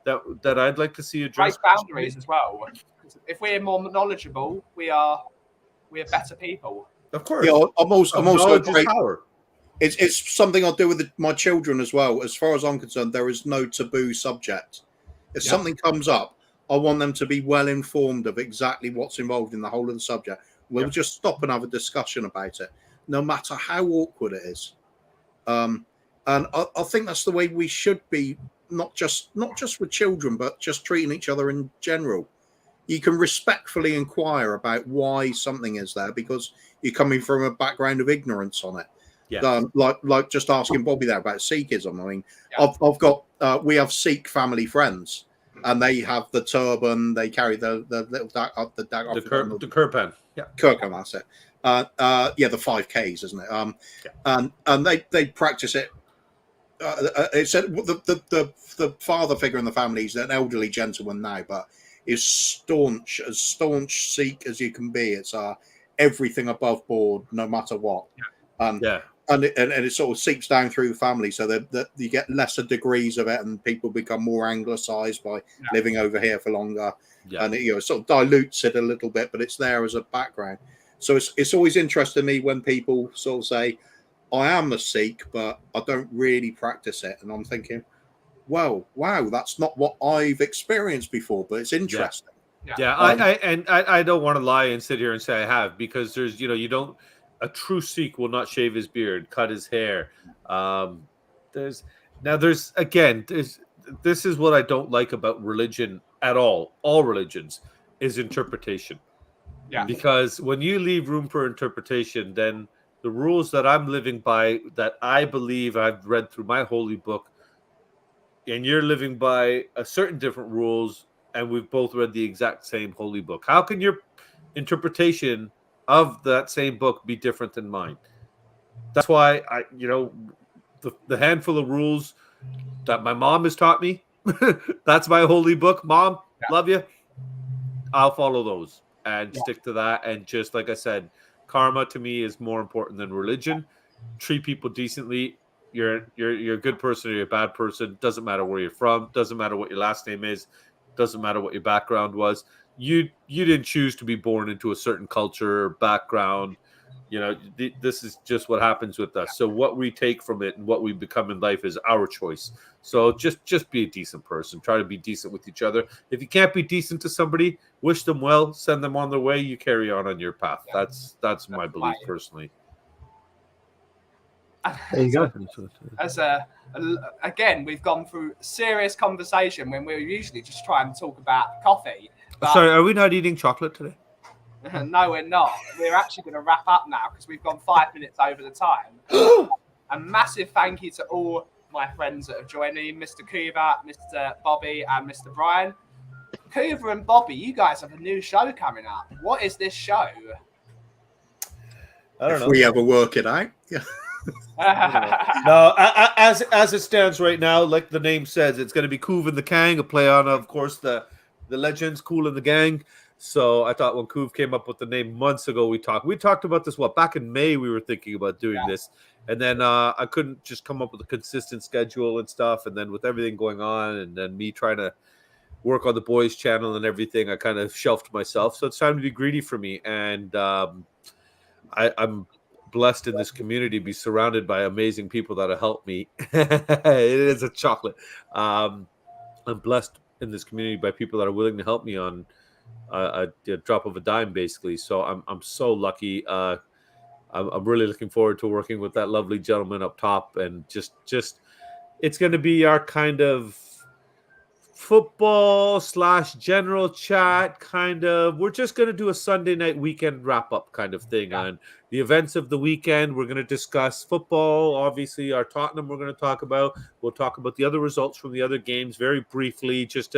that I'd like to see addressed. Right boundaries as well. If we're more knowledgeable, we are better people. Of course. Yeah, I'm also a great power. It's something I do with my children as well. As far as I'm concerned, there is no taboo subject. If something comes up, I want them to be well informed of exactly what's involved in the whole of the subject. We'll just stop and have a discussion about it, no matter how awkward it is. And I think that's the way we should be, not just with children, but just treating each other in general. You can respectfully inquire about why something is there because you're coming from a background of ignorance on it. Yeah. Like just asking Bobby there about Sikhism. I mean, I've got we have Sikh family friends, and they have the turban. They carry the little the kirpan. Yeah, kirpan. That's it. The 5Ks, isn't it? And they practice it. It said the father figure in the family is an elderly gentleman now, but is staunch Sikh as you can be. It's everything above board, no matter what. And it sort of seeps down through the family, so that you get lesser degrees of it, and people become more anglicised by living over here for longer, and it sort of dilutes it a little bit, but it's there as a background. So it's always interesting to me when people sort of say, "I am a Sikh, but I don't really practice it," and I'm thinking, wow, that's not what I've experienced before, but it's interesting. I don't want to lie and sit here and say I have, because there's you don't. A true Sikh will not shave his beard, cut his hair. This is what I don't like about religion at all. All religions is interpretation. Yeah. Because when you leave room for interpretation, then the rules that I'm living by, that I believe I've read through my holy book, and you're living by a certain different rules, and we've both read the exact same holy book. How can your interpretation of that same book be different than mine? That's why the handful of rules that my mom has taught me, that's my holy book. Mom, love you. I'll follow those and stick to that. And just like I said, karma to me is more important than religion. Treat people decently. You're a good person or you're a bad person. Doesn't matter where you're from. Doesn't matter what your last name is. Doesn't matter what your background was. You didn't choose to be born into a certain culture or background. This is just what happens with us. So what we take from it and what we become in life is our choice. So just be a decent person. Try to be decent with each other. If you can't be decent to somebody, wish them well, send them on their way. You carry on your path. That's my belief personally. There you go. Again, we've gone through serious conversation when we're usually just trying to talk about coffee. But sorry, are we not eating chocolate today? No, we're not. We're actually going to wrap up now because we've gone 5 minutes over the time. A massive thank you to all my friends that have joined me, Mr. Coover, Mr. Bobby, and Mr. Brian. Coover and Bobby, you guys have a new show coming up. What is this show? I don't know. If we ever work it out. No, as it stands right now, like the name says, it's going to be Coov and the Gang, a play on, of course, the legends, Kool and the Gang. So I thought when Coov came up with the name months ago, we talked about this. Back in May, we were thinking about doing this, and then I couldn't just come up with a consistent schedule and stuff. And then with everything going on, and then me trying to work on the boys' channel and everything, I kind of shelved myself. So it's time to be greedy for me, and I'm blessed in this community, be surrounded by amazing people that have helped me. It is a chocolate. I'm blessed in this community by people that are willing to help me on a drop of a dime, basically. So I'm so lucky. I'm really looking forward to working with that lovely gentleman up top, and just it's going to be our kind of football / general chat kind of. We're just going to do a Sunday night weekend wrap up kind of thing on the events of the weekend. We're going to discuss football, obviously our Tottenham we're going to talk about. We'll talk about the other results from the other games very briefly, just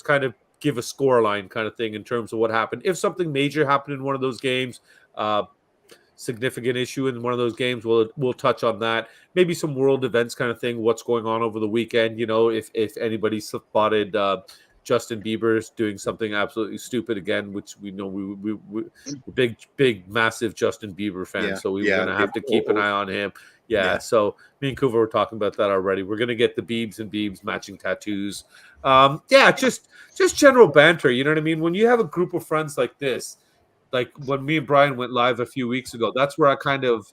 kind of give a scoreline kind of thing in terms of what happened. If something major happened in one of those games, significant issue in one of those games, we'll touch on that. Maybe some world events kind of thing, what's going on over the weekend. If anybody spotted Justin Bieber's doing something absolutely stupid again, which we know we're big, massive Justin Bieber fans, so we're going to have to keep an eye on him. Yeah, so me and Kuva were talking about that already. We're going to get the Biebs and Biebs matching tattoos. Just general banter, you know what I mean? When you have a group of friends like this, like when me and Brian went live a few weeks ago, that's where I kind of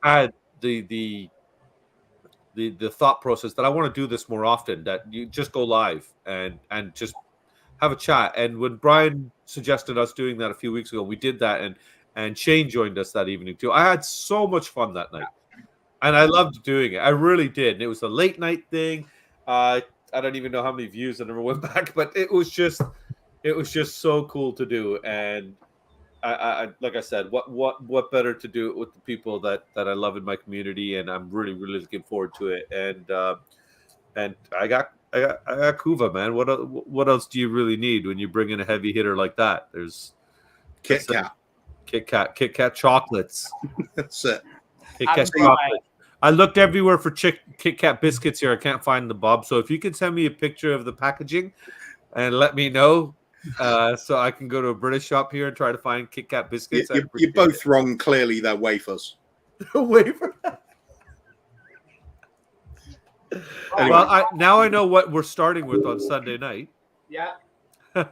had the thought process that I want to do this more often, that you just go live and just have a chat. And when Brian suggested us doing that a few weeks ago, we did that, and Shane joined us that evening too. I had so much fun that night, and I loved doing it. I really did. And it was a late night thing. I don't even know how many views I never went back, but it was just so cool to do. And I like I said, what better to do it with the people that I love in my community, and I'm really looking forward to it. And I got Kuva, man. What else do you really need when you bring in a heavy hitter like that? There's Kit Kat chocolates. That's it. Kit Kat chocolate. I looked everywhere for Kit Kat biscuits here. I can't find the Bob. So if you can send me a picture of the packaging and let me know, so I can go to a British shop here and try to find Kit Kat biscuits. You're both wrong. Clearly, they're wafers. Wafer. Well, now I know what we're starting with on Sunday night. Yeah. And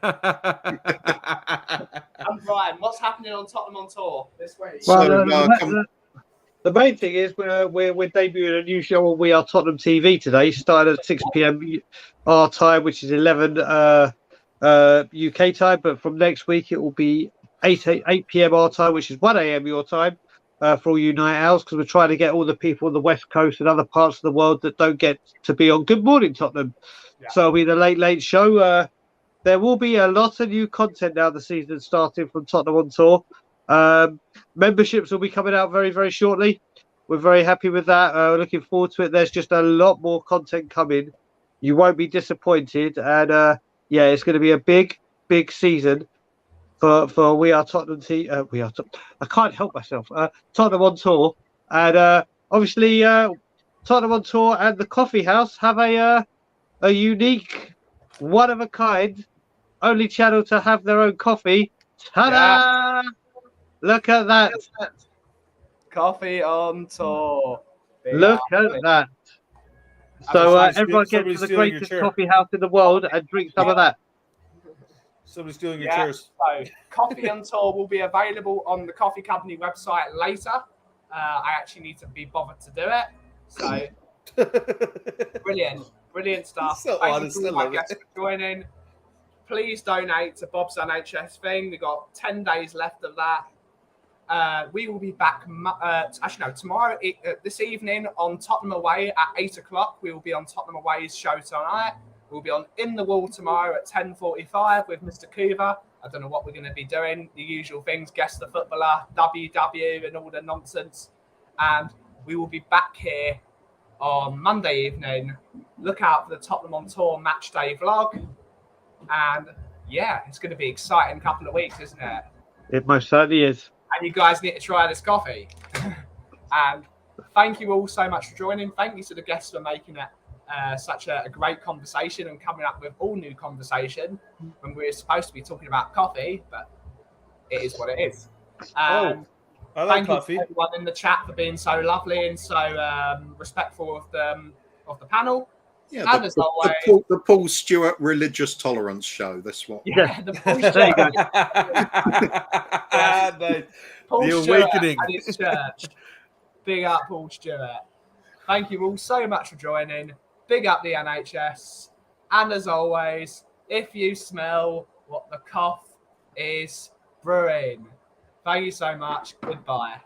Brian, what's happening on Tottenham on Tour this week? Well, the main thing is we're debuting a new show on We Are Tottenham TV today, starting at 6 p.m. our time, which is 11 UK time. But from next week, it will be 8 p.m. our time, which is 1 a.m. your time, for all you night owls, because we're trying to get all the people on the West Coast and other parts of the world that don't get to be on Good Morning Tottenham. Yeah. So it'll be the late show. There will be a lot of new content now the season starting from Tottenham on Tour. Memberships will be coming out very, very shortly. We're very happy with that. We're looking forward to it. There's just a lot more content coming. You won't be disappointed. And yeah, it's going to be a big season for We Are Tottenham. I can't help myself. Tottenham on Tour. And obviously, Tottenham on Tour and the Coffee House have a unique, one of a kind, only channel to have their own coffee. Ta-da! Yeah. Look at that. Coffee on Tour. Look at that. So everyone gets to the greatest coffee house in the world and drink some of that. Somebody's stealing your chairs. So Coffee on Tour will be available on the Coffee Company website later. I actually need to be bothered to do it. So brilliant stuff. So thank you to my guests for joining. Please donate to Bob's NHS thing. We've got 10 days left of that. We will be back tomorrow, this evening on Tottenham Away at 8 o'clock. We will be on Tottenham Away's show tonight. We'll be on In the Wall tomorrow at 10:45 with Mr. Kuva. I don't know what we're going to be doing. The usual things, guess the footballer, WW and all the nonsense. And we will be back here on Monday evening. Look out for the Tottenham on Tour match day vlog. And yeah, it's going to be an exciting couple of weeks, isn't it? It most certainly is. And you guys need to try this coffee. And thank you all so much for joining. Thank you to the guests for making it such a great conversation and coming up with all new conversation when we're supposed to be talking about coffee, but it is what it is. I like coffee. Thank you to everyone in the chat for being so lovely and so respectful of the panel. Yeah, the Paul Stewart religious tolerance show. This one. Yeah, the Paul Stewart. Paul the Stewart awakening. And his church. Big up, Paul Stewart. Thank you all so much for joining. Big up the NHS. And as always, if you smell what the cough is brewing, thank you so much. Goodbye.